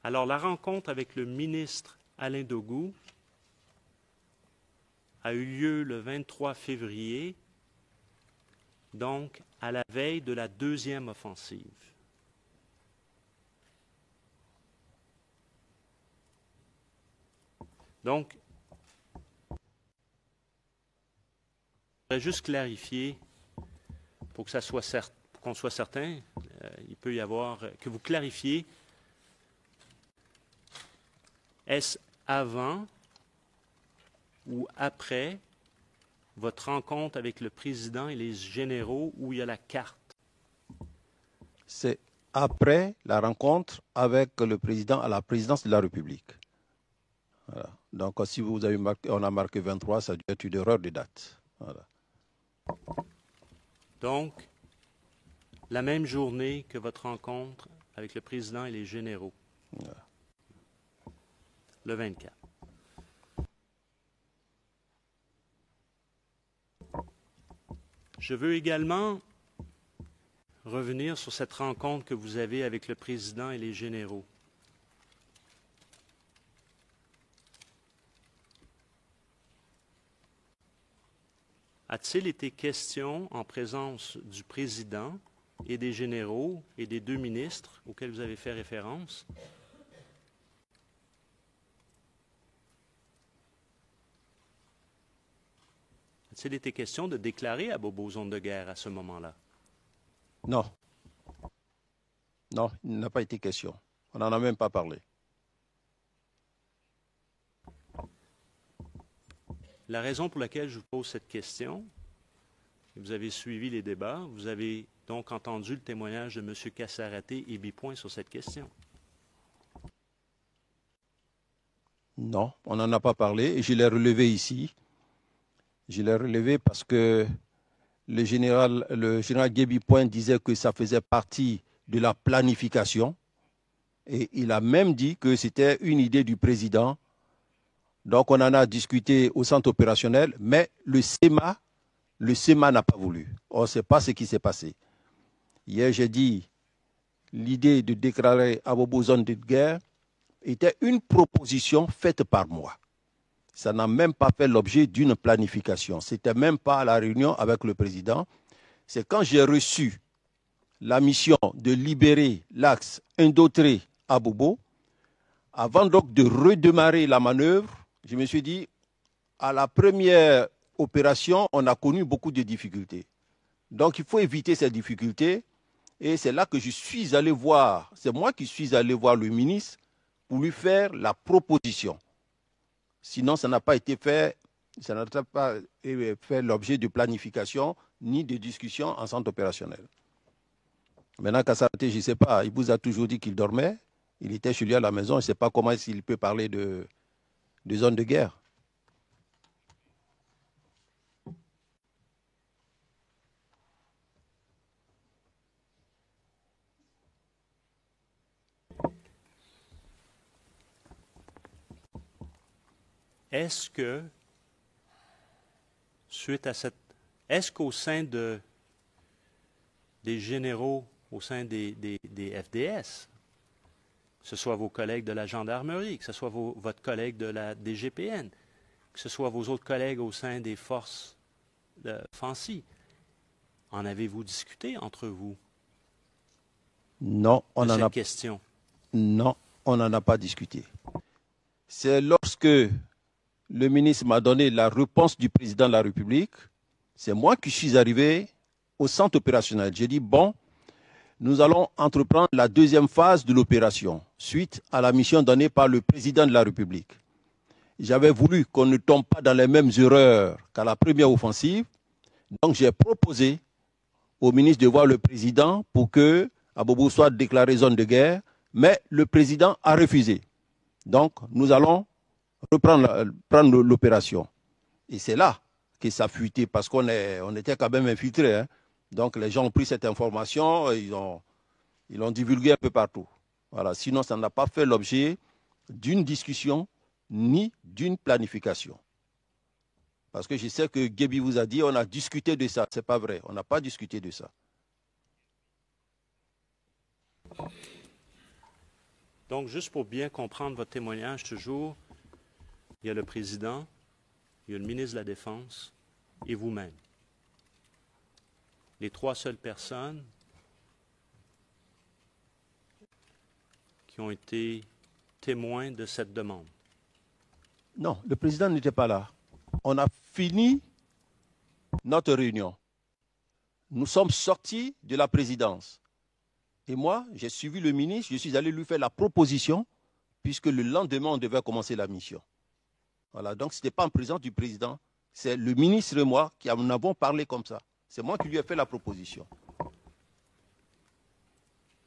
D: Alors, la rencontre avec le ministre Alain Dogou a eu lieu le 23 février, donc à la veille de la deuxième offensive. Donc, je voudrais juste clarifier pour que ça soit qu'on soit certain, il peut y avoir, que vous clarifiez, est-ce avant ou après votre rencontre avec le président et les généraux où il y a la carte?
E: C'est après la rencontre avec le président à la présidence de la République. Voilà. Donc, si vous avez marqué, on a marqué 23, ça doit être une erreur de date. Voilà.
D: Donc, la même journée que votre rencontre avec le président et les généraux.
E: Voilà.
D: Le 24. Je veux également revenir sur cette rencontre que vous avez avec le président et les généraux. A-t-il été question, en présence du président et des généraux et des deux ministres auxquels vous avez fait référence, a-t-il été question de déclarer à Bobo zone de guerre à ce moment-là?
E: Non. Non, il n'a pas été question. On n'en a même pas parlé.
D: La raison pour laquelle je vous pose cette question, vous avez suivi les débats, vous avez donc entendu le témoignage de M. Cassaraté et Bipoint sur cette question.
E: Non, on n'en a pas parlé et je l'ai relevé ici. Je l'ai relevé parce que le général Guébi Point disait que ça faisait partie de la planification et il a même dit que c'était une idée du président. Donc on en a discuté au centre opérationnel, mais le SEMA n'a pas voulu. On ne sait pas ce qui s'est passé. Hier, j'ai dit l'idée de déclarer à Bobo zone de guerre était une proposition faite par moi. Ça n'a même pas fait l'objet d'une planification. Ce n'était même pas à la réunion avec le président. C'est quand j'ai reçu la mission de libérer l'axe Indautré à Bobo, avant donc de redémarrer la manœuvre, je me suis dit, à la première opération, on a connu beaucoup de difficultés. Donc il faut éviter ces difficultés. Et c'est là que je suis allé voir, c'est moi qui suis allé voir le ministre pour lui faire la proposition. Sinon, ça n'a pas été fait, ça n'a pas fait l'objet de planification ni de discussion en centre opérationnel. Maintenant, Kassaté, je ne sais pas, il vous a toujours dit qu'il dormait. Il était chez lui à la maison, je ne sais pas comment il peut parler de zone de guerre.
D: Est-ce que, suite à cette... Est-ce qu'au sein des généraux, au sein des FDS, que ce soit vos collègues de la gendarmerie, que ce soit votre collègue de la DGPN, que ce soit vos autres collègues au sein des forces de Fancy, en avez-vous discuté entre vous?
E: Non, on
D: de
E: n'en a
D: question.
E: Non, on n'en a pas discuté. C'est lorsque le ministre m'a donné la réponse du président de la République, c'est moi qui suis arrivé au centre opérationnel. J'ai dit, bon, nous allons entreprendre la deuxième phase de l'opération, suite à la mission donnée par le président de la République. J'avais voulu qu'on ne tombe pas dans les mêmes erreurs qu'à la première offensive, donc j'ai proposé au ministre de voir le président pour que Abobo soit déclaré zone de guerre, mais le président a refusé. Donc, nous allons prendre l'opération. Et c'est là que ça a fuité, parce qu'on était quand même infiltrés. Hein. Donc, les gens ont pris cette information, ils l'ont divulguée un peu partout. Voilà. Sinon, ça n'a pas fait l'objet d'une discussion ni d'une planification. Parce que je sais que Gébi vous a dit, on a discuté de ça. Ce n'est pas vrai, on n'a pas discuté de ça.
D: Donc, juste pour bien comprendre votre témoignage toujours, il y a le président, il y a le ministre de la Défense et vous-même. Les trois seules personnes qui ont été témoins de cette demande.
E: Non, le président n'était pas là. On a fini notre réunion. Nous sommes sortis de la présidence. Et moi, j'ai suivi le ministre, je suis allé lui faire la proposition, puisque le lendemain, on devait commencer la mission. Voilà, donc ce n'était pas en présence du président, c'est le ministre et moi qui en avons parlé comme ça. C'est moi qui lui ai fait la proposition.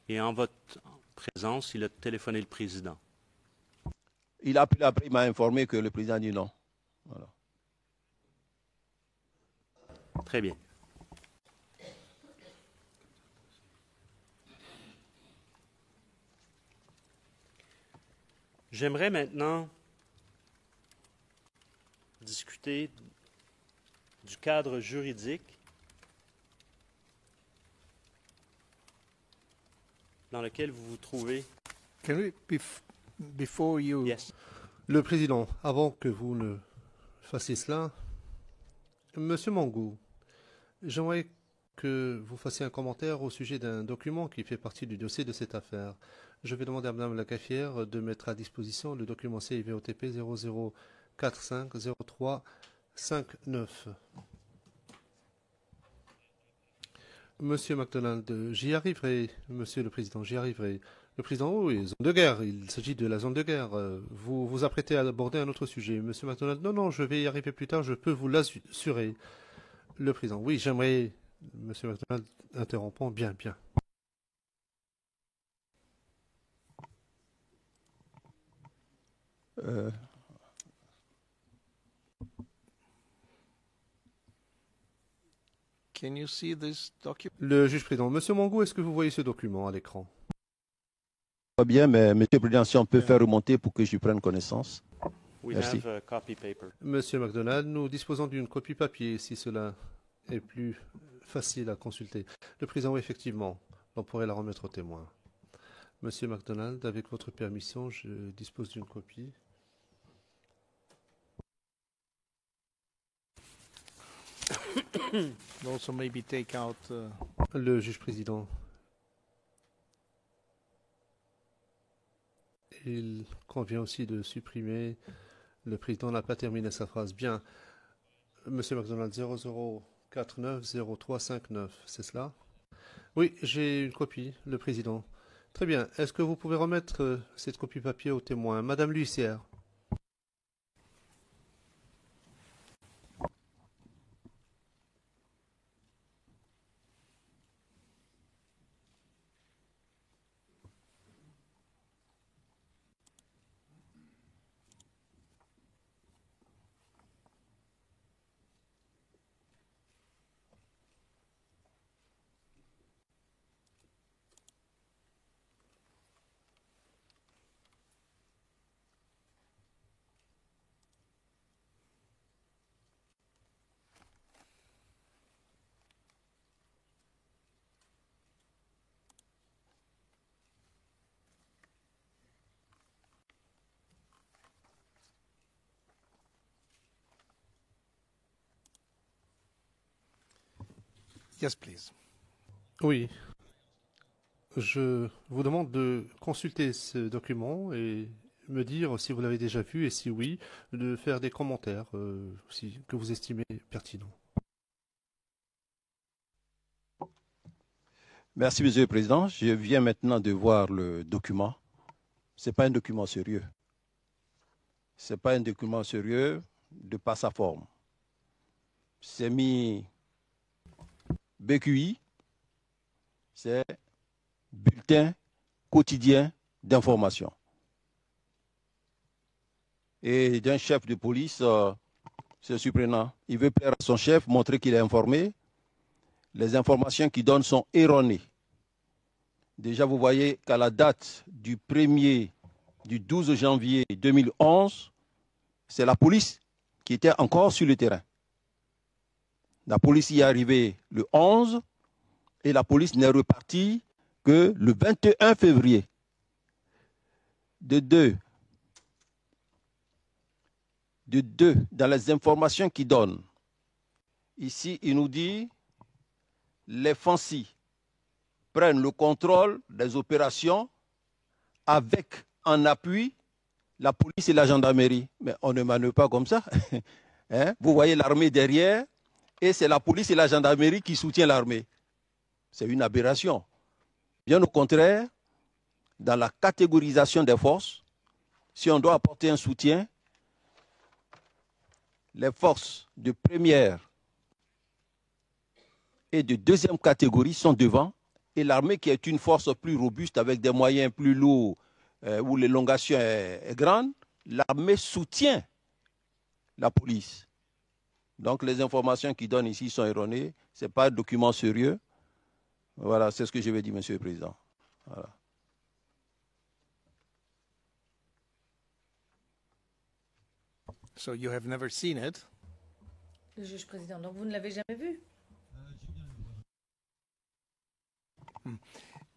D: Et en votre présence, il a téléphoné le président.
E: Il a appelé après, il m'a informé que le président a dit non. Voilà.
D: Très bien. J'aimerais maintenant discuter du cadre juridique dans lequel vous vous trouvez.
A: Can we, before you...
D: Yes.
I: Le président, avant que vous ne fassiez cela, Monsieur Mangou, j'aimerais que vous fassiez un commentaire au sujet d'un document qui fait partie du dossier de cette affaire. Je vais demander à Mme la caissière de mettre à disposition le document CIVOTP 00450359. Monsieur McDonald, j'y arriverai, Monsieur le Président, j'y arriverai. Le Président, oui, zone de guerre, il s'agit de la zone de guerre. Vous vous apprêtez à aborder un autre sujet. Monsieur McDonald, non, je vais y arriver plus tard, je peux vous l'assurer. Le Président, oui, j'aimerais... Monsieur McDonald, interrompons, bien.
A: Can you see this document?
I: Le juge président, Monsieur Mangou, est-ce que vous voyez ce document à l'écran?
E: Pas bien, mais Monsieur le Président, si on peut faire remonter pour que je prenne connaissance.
D: We
E: Merci.
D: have a copy paper.
I: Monsieur McDonald, nous disposons d'une copie papier, si cela est plus facile à consulter. Le président, oui, effectivement, on pourrait la remettre au témoin. Monsieur McDonald, avec votre permission, je dispose d'une copie.
A: Also maybe take out...
I: Le juge président. Il convient aussi de supprimer. Le président n'a pas terminé sa phrase. Bien. Monsieur McDonald, 490359, c'est cela? Oui, j'ai une copie, le président. Très bien. Est-ce que vous pouvez remettre cette copie papier au témoin? Madame l'huissière.
A: Yes, please.
I: Oui. Je vous demande de consulter ce document et me dire si vous l'avez déjà vu et si oui, de faire des commentaires que vous estimez pertinents.
E: Merci, Monsieur le Président. Je viens maintenant de voir le document. Ce n'est pas un document sérieux. Ce n'est pas un document sérieux de par sa forme. C'est mis BQI, c'est bulletin quotidien d'information. Et d'un chef de police, c'est surprenant. Il veut plaire à son chef, montrer qu'il est informé. Les informations qu'il donne sont erronées. Déjà, vous voyez qu'à la date du 12 janvier 2011, c'est la police qui était encore sur le terrain. La police y est arrivée le 11 et la police n'est repartie que le 21 février. De deux, dans les informations qu'il donne, ici, il nous dit les FANCI prennent le contrôle des opérations avec en appui la police et la gendarmerie. Mais on ne manœuvre pas comme ça. Hein? Vous voyez l'armée derrière et c'est la police et la gendarmerie qui soutiennent l'armée. C'est une aberration. Bien au contraire, dans la catégorisation des forces, si on doit apporter un soutien, les forces de première et de deuxième catégorie sont devant, et l'armée qui est une force plus robuste avec des moyens plus lourds, où l'élongation est grande, l'armée soutient la police. Donc les informations qu'il donne ici sont erronées, ce n'est pas un document sérieux. Voilà, c'est ce que je vais dire, Monsieur le Président. Voilà.
A: So you have never seen it?
B: Le juge président, donc vous ne l'avez jamais vu?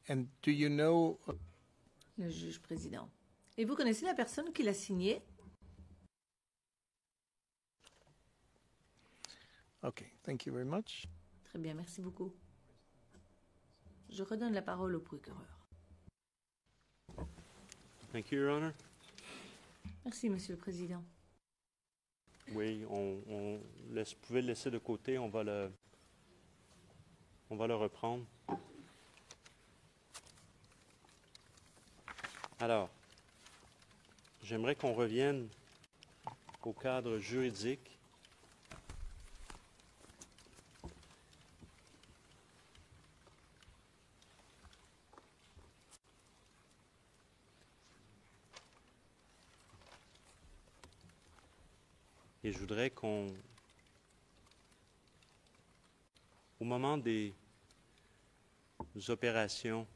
A: And do you know...
B: Le juge président. Et vous connaissez la personne qui l'a signé?
A: Okay, thank you very much.
B: Très bien, merci beaucoup. Je redonne la parole au procureur.
D: Thank you, Your Honor.
B: Merci, Monsieur le Président.
D: Oui, vous pouvez le laisser de côté, on va le reprendre. Alors, j'aimerais qu'on revienne au cadre juridique. Et je voudrais au moment des opérations,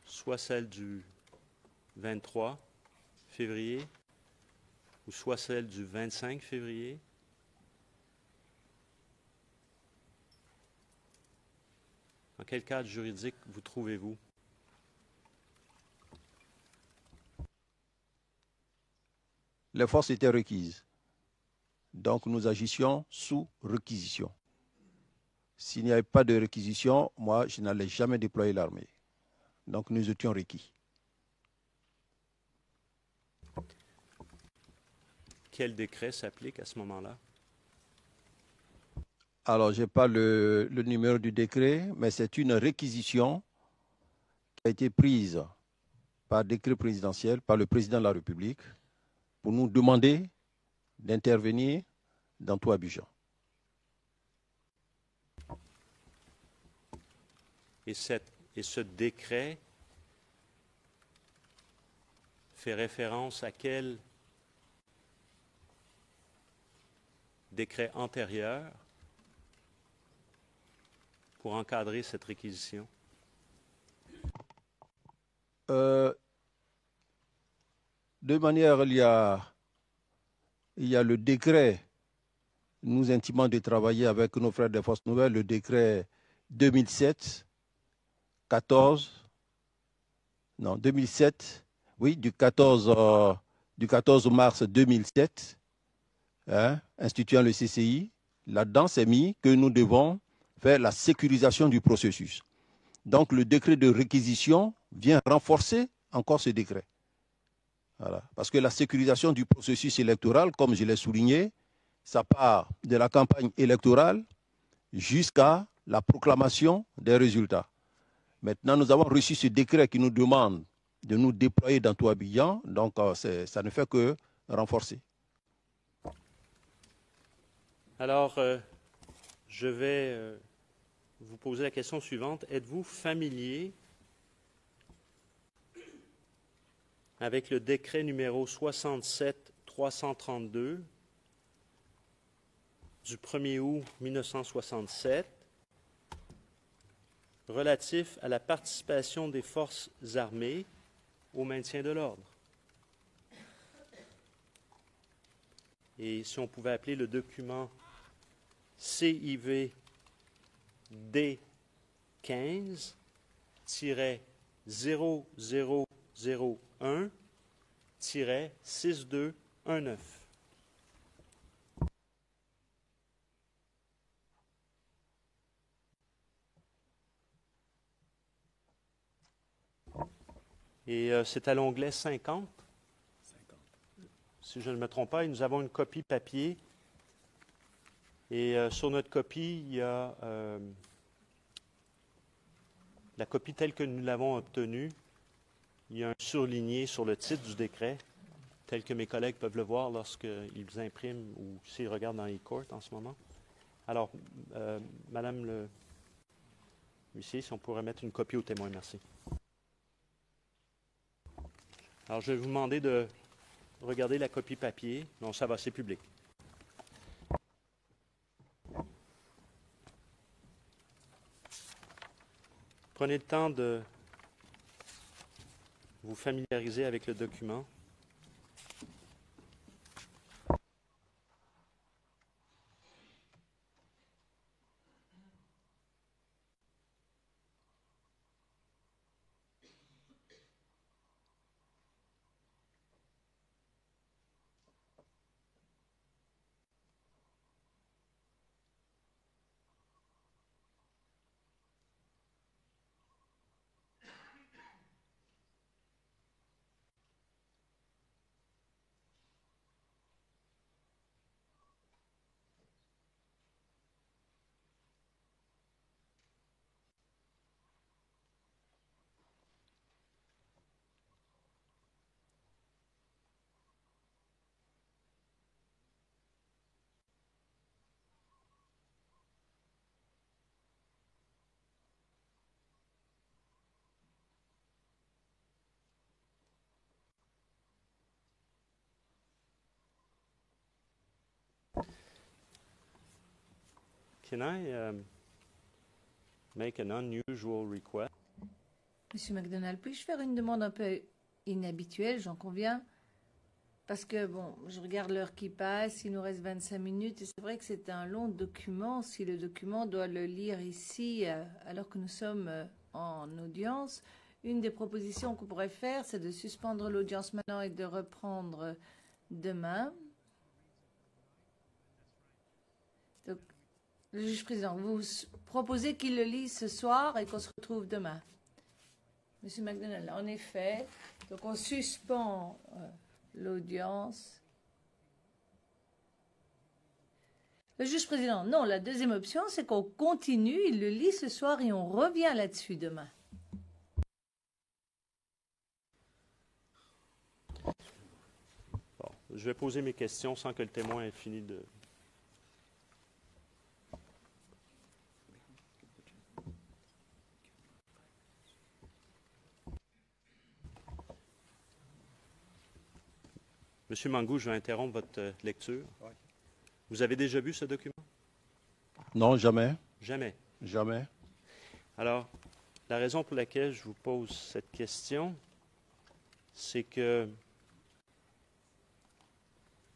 D: soit celle du 23 février ou soit celle du 25 février, dans quel cadre juridique vous trouvez-vous?
E: Les forces étaient requises. Donc nous agissions sous réquisition. S'il n'y avait pas de réquisition, moi, je n'allais jamais déployer l'armée. Donc nous étions requis.
D: Quel décret s'applique à ce moment-là?
E: Alors, je n'ai pas le numéro du décret, mais c'est une réquisition qui a été prise par décret présidentiel, par le président de la République, pour nous demander d'intervenir dans tout Abidjan.
D: Et ce décret fait référence à quel décret antérieur pour encadrer cette réquisition?
E: De manière, il y a le décret nous intimant de travailler avec nos frères des Forces Nouvelles, le décret 2007, du 14 mars 2007, instituant le CCI. Là-dedans, c'est mis que nous devons faire la sécurisation du processus. Donc, le décret de réquisition vient renforcer encore ce décret. Voilà. Parce que la sécurisation du processus électoral, comme je l'ai souligné, ça part de la campagne électorale jusqu'à la proclamation des résultats. Maintenant, nous avons reçu ce décret qui nous demande de nous déployer dans tout Abidjan, donc ça ne fait que renforcer.
D: Alors, je vais vous poser la question suivante. Êtes-vous familier avec le décret numéro 67-332 du 1er août 1967 relatif à la participation des forces armées au maintien de l'ordre? Et si on pouvait appeler le document CIV D15-0001-6219. Et c'est à l'onglet 50. Si je ne me trompe pas, et nous avons une copie papier. Et sur notre copie, il y a la copie telle que nous l'avons obtenue. Il y a un surligné sur le titre du décret, tel que mes collègues peuvent le voir lorsqu'ils impriment ou s'ils regardent dans e-court en ce moment. Alors, Madame le huissier, si on pourrait mettre une copie au témoin, merci. Alors, je vais vous demander de regarder la copie papier. Non, ça va, c'est public. Prenez le temps de vous familiariser avec le document. Can I make an unusual request?
B: Monsieur McDonald, puis-je faire une demande un peu inhabituelle, j'en conviens? Parce que, bon, je regarde l'heure qui passe, il nous reste 25 minutes, et c'est vrai que c'est un long document. Si le document doit le lire ici, alors que nous sommes en audience, une des propositions qu'on pourrait faire, c'est de suspendre l'audience maintenant et de reprendre demain. Donc, le juge président, vous proposez qu'il le lise ce soir et qu'on se retrouve demain. Monsieur McDonald, en effet, donc on suspend l'audience. Le juge président, non, la deuxième option, c'est qu'on continue, il le lit ce soir et on revient là-dessus demain.
D: Bon, je vais poser mes questions sans que le témoin ait fini de... Monsieur Mangou, je vais interrompre votre lecture.
E: Oui.
D: Vous avez déjà vu ce document?
E: Non, jamais.
D: Jamais.
E: Jamais.
D: Alors, la raison pour laquelle je vous pose cette question, c'est que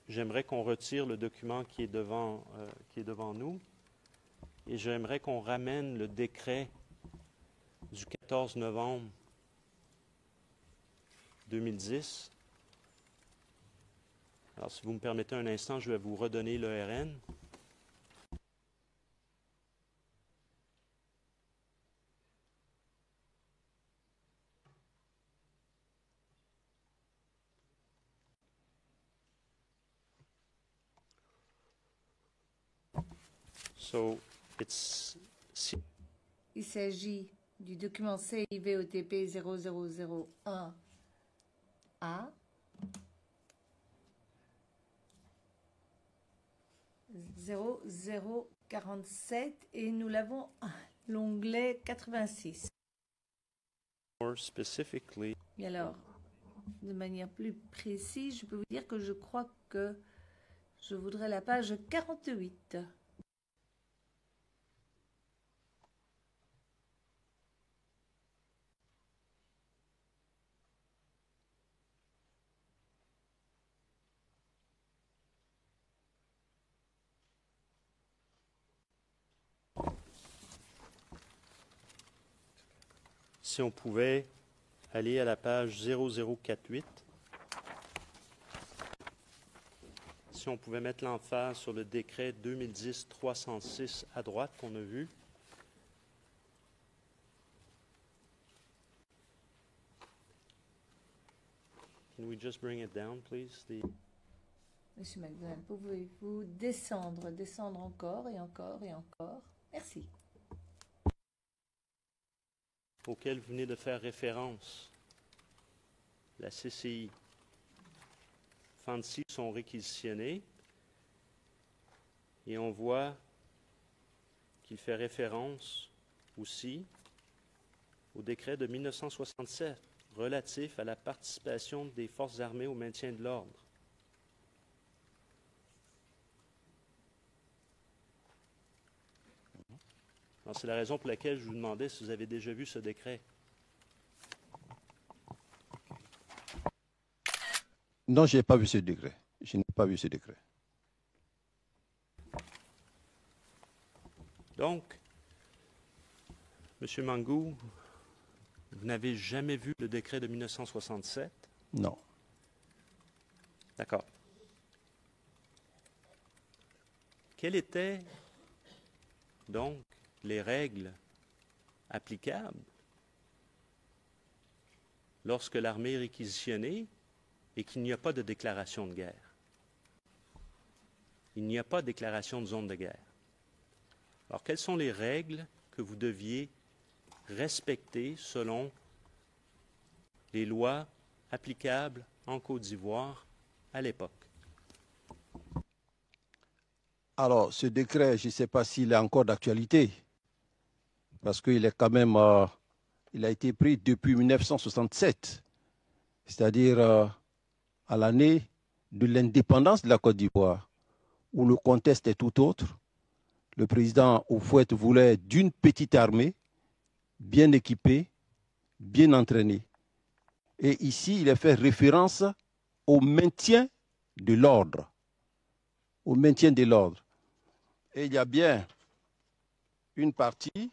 D: j'aimerais qu'on retire le document qui est devant nous et j'aimerais qu'on ramène le décret du 14 novembre 2010. Alors, si vous me permettez un instant, je vais vous redonner l'ERN.
B: Il s'agit du document CIVOTP 0001A. 0047 et nous l'avons l'onglet 86. Et alors, de manière plus précise, je peux vous dire que je crois que je voudrais la page 48.
D: Si on pouvait aller à la page 0048. Si on pouvait mettre l'emphase sur le décret 2010-306 à droite qu'on a vu. Can we just bring it down, please?
B: Monsieur McDonald, pouvez-vous descendre encore et encore et encore? Merci.
D: Auquel vous venez de faire référence, la CCI. FANSI sont réquisitionnés et on voit qu'il fait référence aussi au décret de 1967 relatif à la participation des forces armées au maintien de l'ordre. C'est la raison pour laquelle je vous demandais si vous avez déjà vu ce décret.
E: Non, je n'ai pas vu ce décret. Je n'ai pas vu ce décret.
D: Donc, M. Mangou, vous n'avez jamais vu le décret de 1967?
E: Non.
D: D'accord. Quelles étaient donc les règles applicables lorsque l'armée est réquisitionnée et qu'il n'y a pas de déclaration de guerre? Il n'y a pas de déclaration de zone de guerre. Alors, quelles sont les règles que vous deviez respecter selon les lois applicables en Côte d'Ivoire à l'époque?
E: Alors, ce décret, je ne sais pas s'il est encore d'actualité, parce qu'il est quand même, il a été pris depuis 1967, c'est-à-dire à l'année de l'indépendance de la Côte d'Ivoire, où le contexte est tout autre. Le président Houphouët voulait d'une petite armée, bien équipée, bien entraînée. Et ici, il est fait référence au maintien de l'ordre. Au maintien de l'ordre. Et il y a bien une partie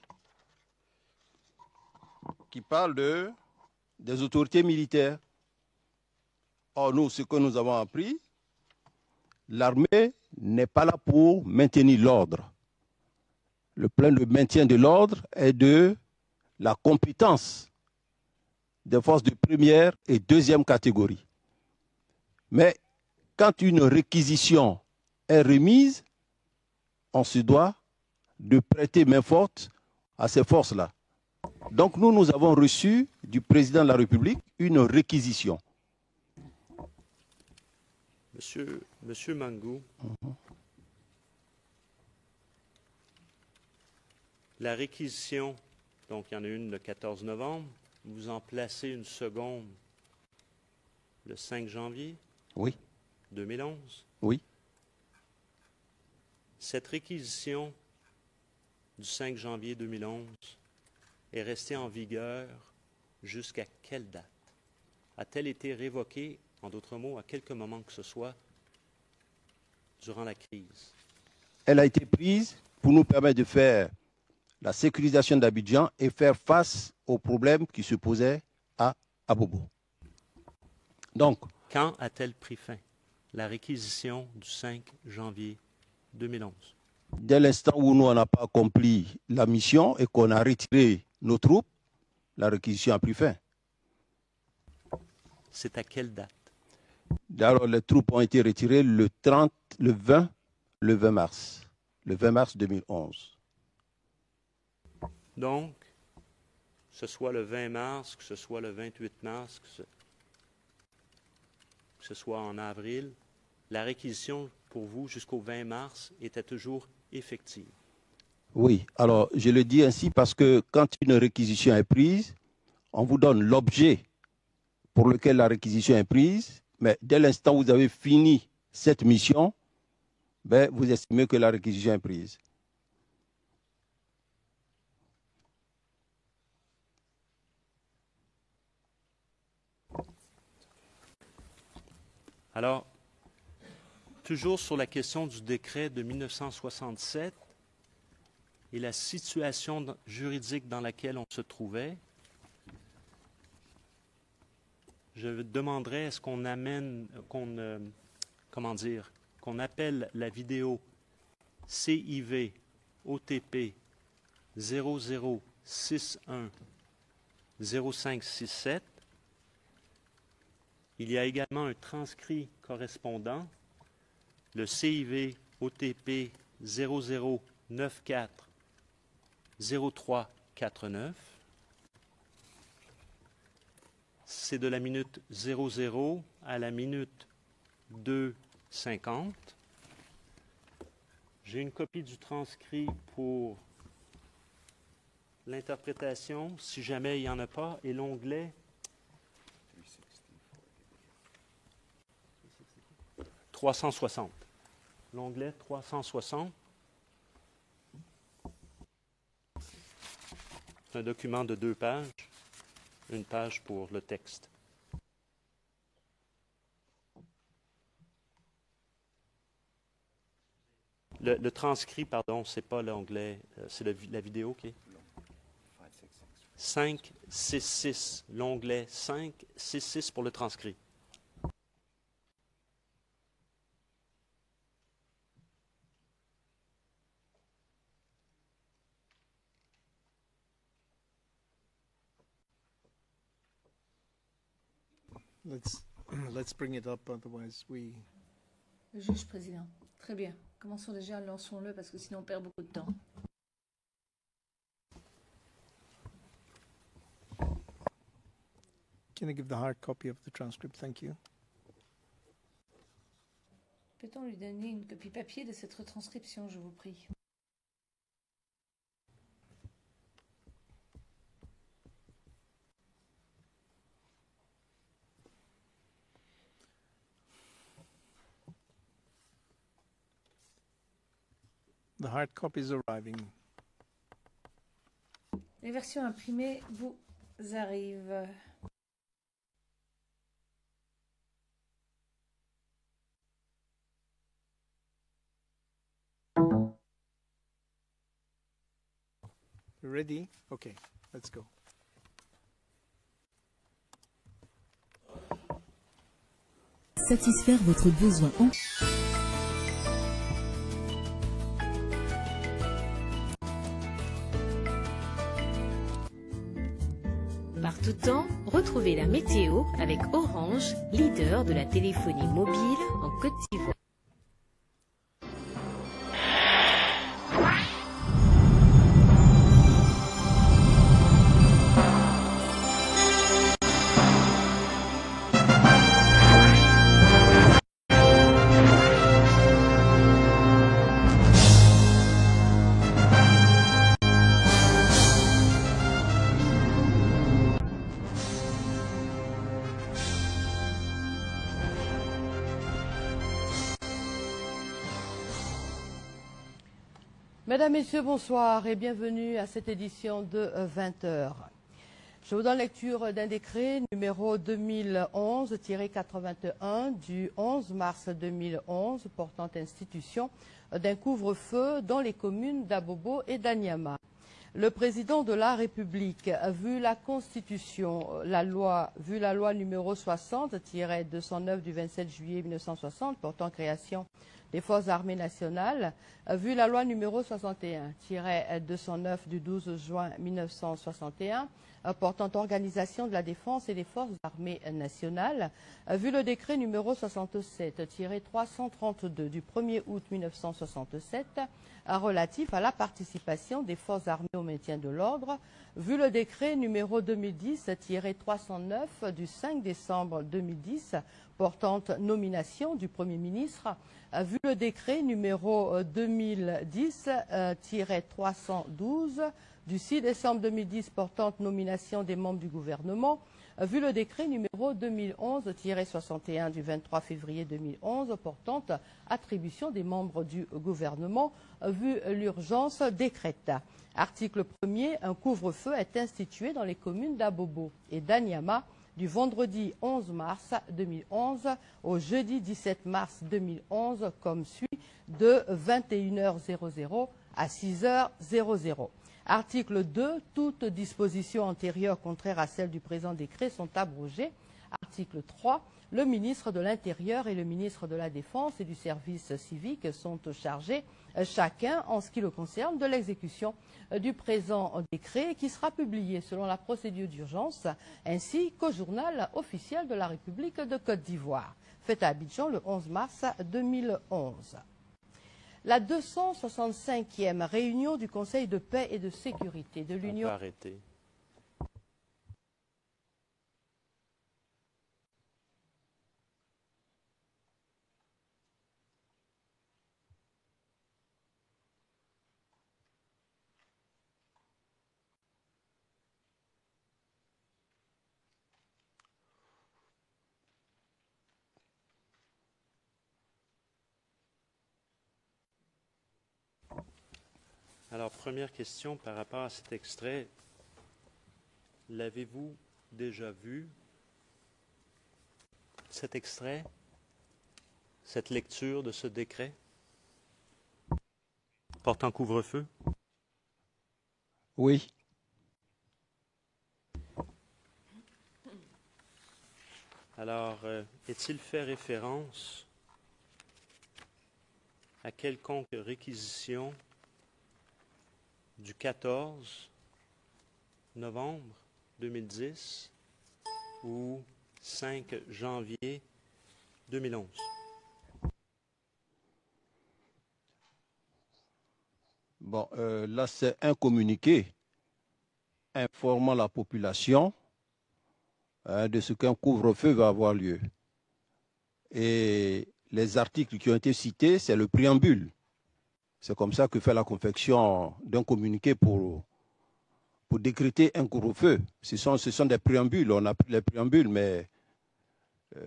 E: qui parle des autorités militaires. Or, nous, ce que nous avons appris, l'armée n'est pas là pour maintenir l'ordre. Le plan de maintien de l'ordre est de la compétence des forces de première et deuxième catégorie. Mais quand une réquisition est remise, on se doit de prêter main forte à ces forces-là. Donc nous avons reçu du président de la République une réquisition.
D: Monsieur Mangou, la réquisition, donc il y en a une le 14 novembre, vous en placez une seconde le 5 janvier
E: Oui.
D: 2011.
E: Oui.
D: Cette réquisition du 5 janvier 2011 est restée en vigueur jusqu'à quelle date? A-t-elle été révoquée, en d'autres mots, à quelque moment que ce soit, durant la crise?
E: Elle a été prise pour nous permettre de faire la sécurisation d'Abidjan et faire face aux problèmes qui se posaient à Abobo. Donc,
D: quand a-t-elle pris fin, la réquisition du 5 janvier 2011?
E: Dès l'instant où nous, on n'a pas accompli la mission et qu'on a retiré nos troupes, la réquisition a pris fin.
D: C'est à quelle date?
E: Alors, les troupes ont été retirées le 20 mars. Le 20 mars 2011.
D: Donc, que ce soit le 20 mars, que ce soit le 28 mars, que ce soit en avril, la réquisition pour vous jusqu'au 20 mars était toujours effective.
E: Oui, alors je le dis ainsi parce que quand une réquisition est prise, on vous donne l'objet pour lequel la réquisition est prise, mais dès l'instant où vous avez fini cette mission, vous estimez que la réquisition est prise.
D: Alors, toujours sur la question du décret de 1967 et la situation juridique dans laquelle on se trouvait, je demanderais est-ce qu'on amène, qu'on appelle la vidéo CIV OTP 0061 0567. Il y a également un transcrit correspondant, le CIV OTP 0094 0349. C'est de la minute 00 à la minute 2:50. J'ai une copie du transcrit pour l'interprétation, si jamais il n'y en a pas, et l'onglet 360. L'onglet 360. C'est un document de 2 pages, une page pour le texte. Le transcrit, pardon, c'est pas l'onglet, c'est la vidéo qui est 566, l'onglet 566 pour le transcrit.
A: Let's bring it up, otherwise we...
B: Le juge président. Très bien. Commençons déjà, lançons-le parce que sinon on perd beaucoup de temps.
A: Can I give the hard copy of the transcript? Thank you.
B: Peut-on lui donner une copie papier de cette retranscription, je vous prie?
A: The hard copy is arriving.
B: Les versions imprimées vous arrivent.
A: You ready? Okay, let's go.
J: Satisfaire votre besoin en...
K: Par tout temps, retrouvez la météo avec Orange, leader de la téléphonie mobile en Côte d'Ivoire.
J: Mesdames, Messieurs, bonsoir et bienvenue à cette édition de 20 heures. Je vous donne lecture d'un décret numéro 2011-81 du 11 mars 2011 portant institution d'un couvre-feu dans les communes d'Abobo et d'Anyama. Le président de la République, vu la Constitution, vu la loi numéro 60-209 du 27 juillet 1960 portant création des Forces armées nationales, vu la loi numéro 61-209 du 12 juin 1961 portant organisation de la défense et des Forces armées nationales, vu le décret numéro 67-332 du 1er août 1967 relatif à la participation des Forces armées au maintien de l'ordre, vu le décret numéro 2010-309 du 5 décembre 2010 portant nomination du Premier ministre, vu le décret numéro 2010-312 du 6 décembre 2010 portant nomination des membres du gouvernement, vu le décret numéro 2011-61 du 23 février 2011 portant attribution des membres du gouvernement, vu l'urgence décrète. Article 1er, un couvre-feu est institué dans les communes d'Abobo et d'Anyama du vendredi 11 mars 2011 au jeudi 17 mars 2011 comme suit de 21h00 à 6h00. Article 2. Toutes dispositions antérieures contraires à celles du présent décret sont abrogées. Article 3. Le ministre de l'Intérieur et le ministre de la Défense et du Service civique sont chargés, chacun en ce qui le concerne, de l'exécution du présent décret qui sera publié selon la procédure d'urgence ainsi qu'au journal officiel de la République de Côte d'Ivoire. Fait à Abidjan le 11 mars 2011. La 265e réunion du Conseil de paix et de sécurité de l'Union.
D: Arrêter. Alors, première question par rapport à cet extrait. L'avez-vous déjà vu, cet extrait, cette lecture de ce décret portant couvre-feu?
E: Oui.
D: Alors, est-il fait référence à quelconque réquisition du 14 novembre 2010 ou 5 janvier 2011?
E: Bon, là, c'est un communiqué informant la population de ce qu'un couvre-feu va avoir lieu. Et les articles qui ont été cités, c'est le préambule. C'est comme ça que fait la confection d'un communiqué pour décréter un couvre-feu. Ce sont des préambules, on a pris les préambules, mais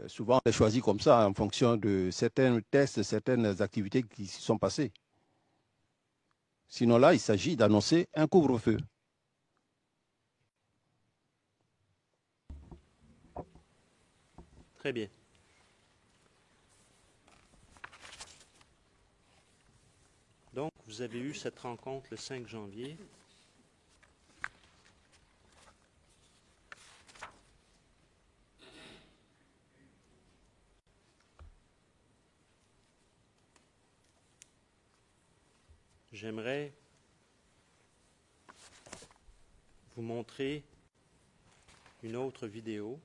E: souvent on les choisit comme ça en fonction de certains tests, certaines activités qui se sont passées. Sinon là, il s'agit d'annoncer un couvre-feu.
D: Très bien. Donc, vous avez eu cette rencontre le 5 janvier. J'aimerais vous montrer une autre vidéo.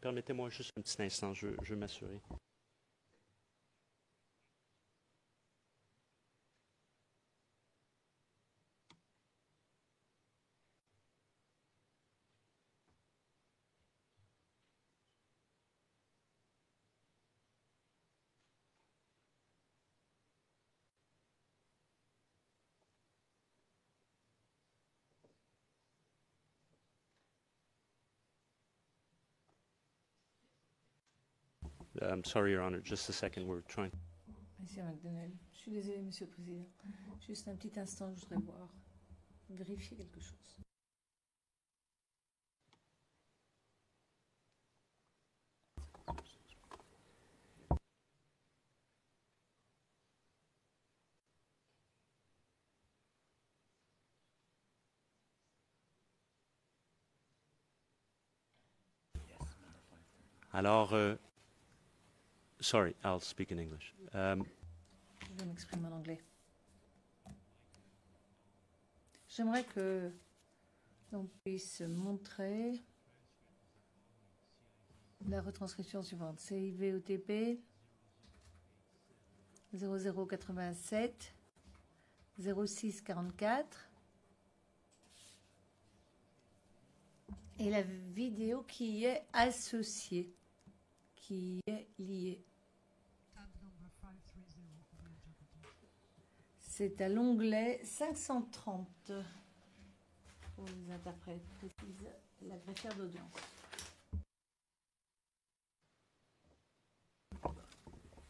D: Permettez-moi juste un petit instant, je veux m'assurer. I'm sorry, Your Honor, just a second, we're trying.
B: Monsieur McDonnell, je suis désolée, Monsieur le Président. Juste un petit instant, je voudrais vérifier quelque chose.
D: Alors, sorry, I'll speak in English.
B: Je vais m'exprimer en anglais. J'aimerais que l'on puisse montrer la retranscription suivante. CIVOTP 0087 0644 et la vidéo qui y est associée, qui y est liée. C'est à l'onglet 530 pour les interprètes, précise la greffière d'audience.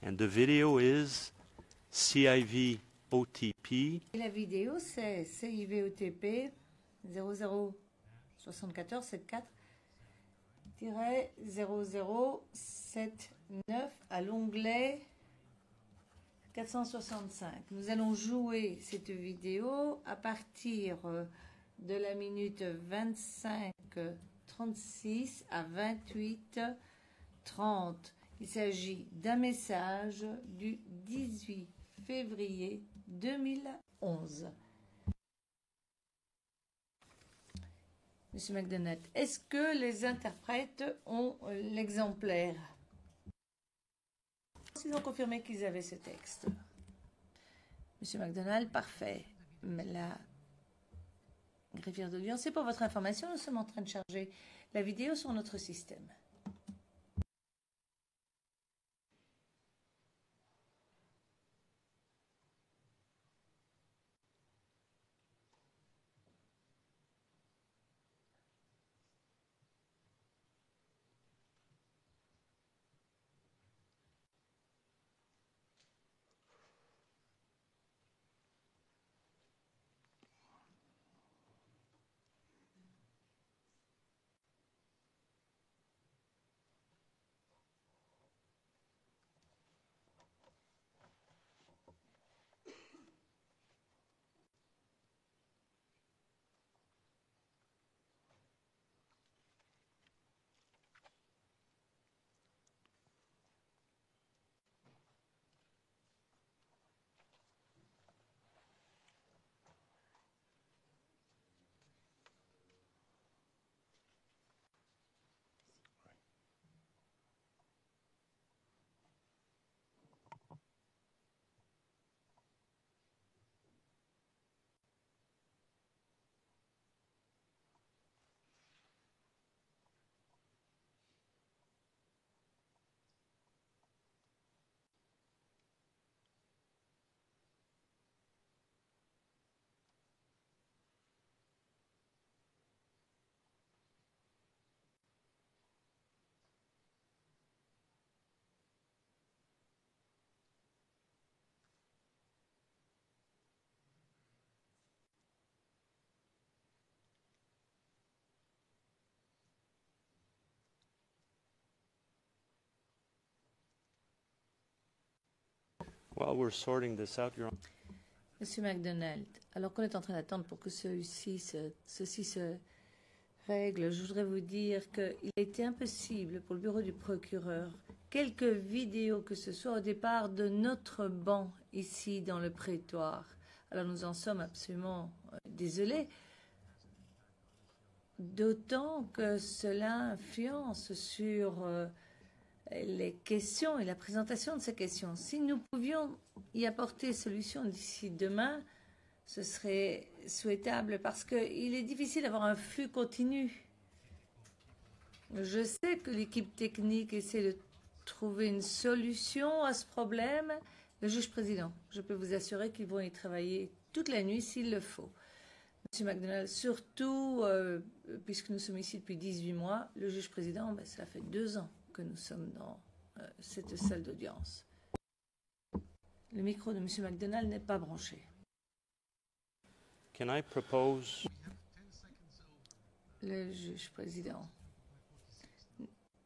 D: And the video is CIV OTP.
B: Et la vidéo, c'est CIVOTP 0074 74 0079 à l'onglet 465. Nous allons jouer cette vidéo à partir de la minute 25:36 à 28:30. Il s'agit d'un message du 18 février 2011. Monsieur McDonnell, est-ce que les interprètes ont l'exemplaire? Ils ont confirmé qu'ils avaient ce texte. Monsieur McDonnell, parfait. Mais la greffière d'audience, c'est pour votre information, nous sommes en train de charger la vidéo sur notre système.
D: While we're sorting this out, Your Honor.
B: Monsieur McDonnell, alors qu'on est en train d'attendre pour que ceci se règle, je voudrais vous dire qu'il a été impossible pour le bureau du procureur, quelques vidéos que ce soit au départ de notre banc ici dans le prétoire. Alors nous en sommes absolument désolés, d'autant que cela influence sur les questions et la présentation de ces questions. Si nous pouvions y apporter solution d'ici demain, ce serait souhaitable parce qu'il est difficile d'avoir un flux continu. Je sais que l'équipe technique essaie de trouver une solution à ce problème. Le juge président, je peux vous assurer qu'ils vont y travailler toute la nuit s'il le faut. Monsieur McDonnell, surtout puisque nous sommes ici depuis 18 mois, le juge président, cela fait 2 ans que nous sommes dans cette salle d'audience. Le micro de M. McDonald n'est pas branché.
D: Can I propose...
B: Le juge président.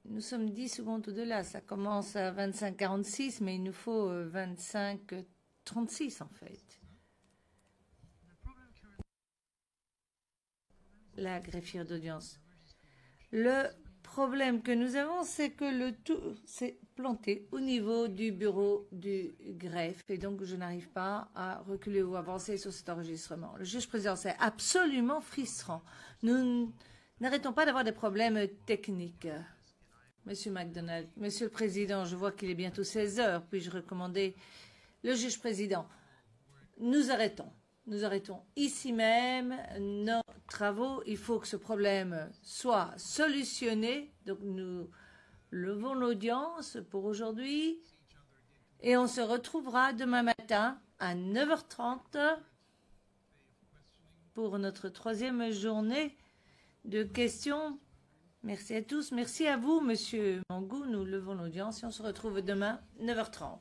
B: Nous sommes 10 secondes au-delà. Ça commence à 25-46, mais il nous faut 25-36 en fait. La greffière d'audience. Le problème que nous avons, c'est que le tout s'est planté au niveau du bureau du greffe et donc je n'arrive pas à reculer ou avancer sur cet enregistrement. Le juge président, c'est absolument frustrant. Nous n'arrêtons pas d'avoir des problèmes techniques. Monsieur McDonald, Monsieur le Président, je vois qu'il est bientôt 16 heures. Puis-je recommander le juge président? Nous arrêtons. Nous arrêtons ici même nos travaux. Il faut que ce problème soit solutionné. Donc nous levons l'audience pour aujourd'hui et on se retrouvera demain matin à 9h30 pour notre troisième journée de questions. Merci à tous. Merci à vous, Monsieur Mangou. Nous levons l'audience et on se retrouve demain 9h30.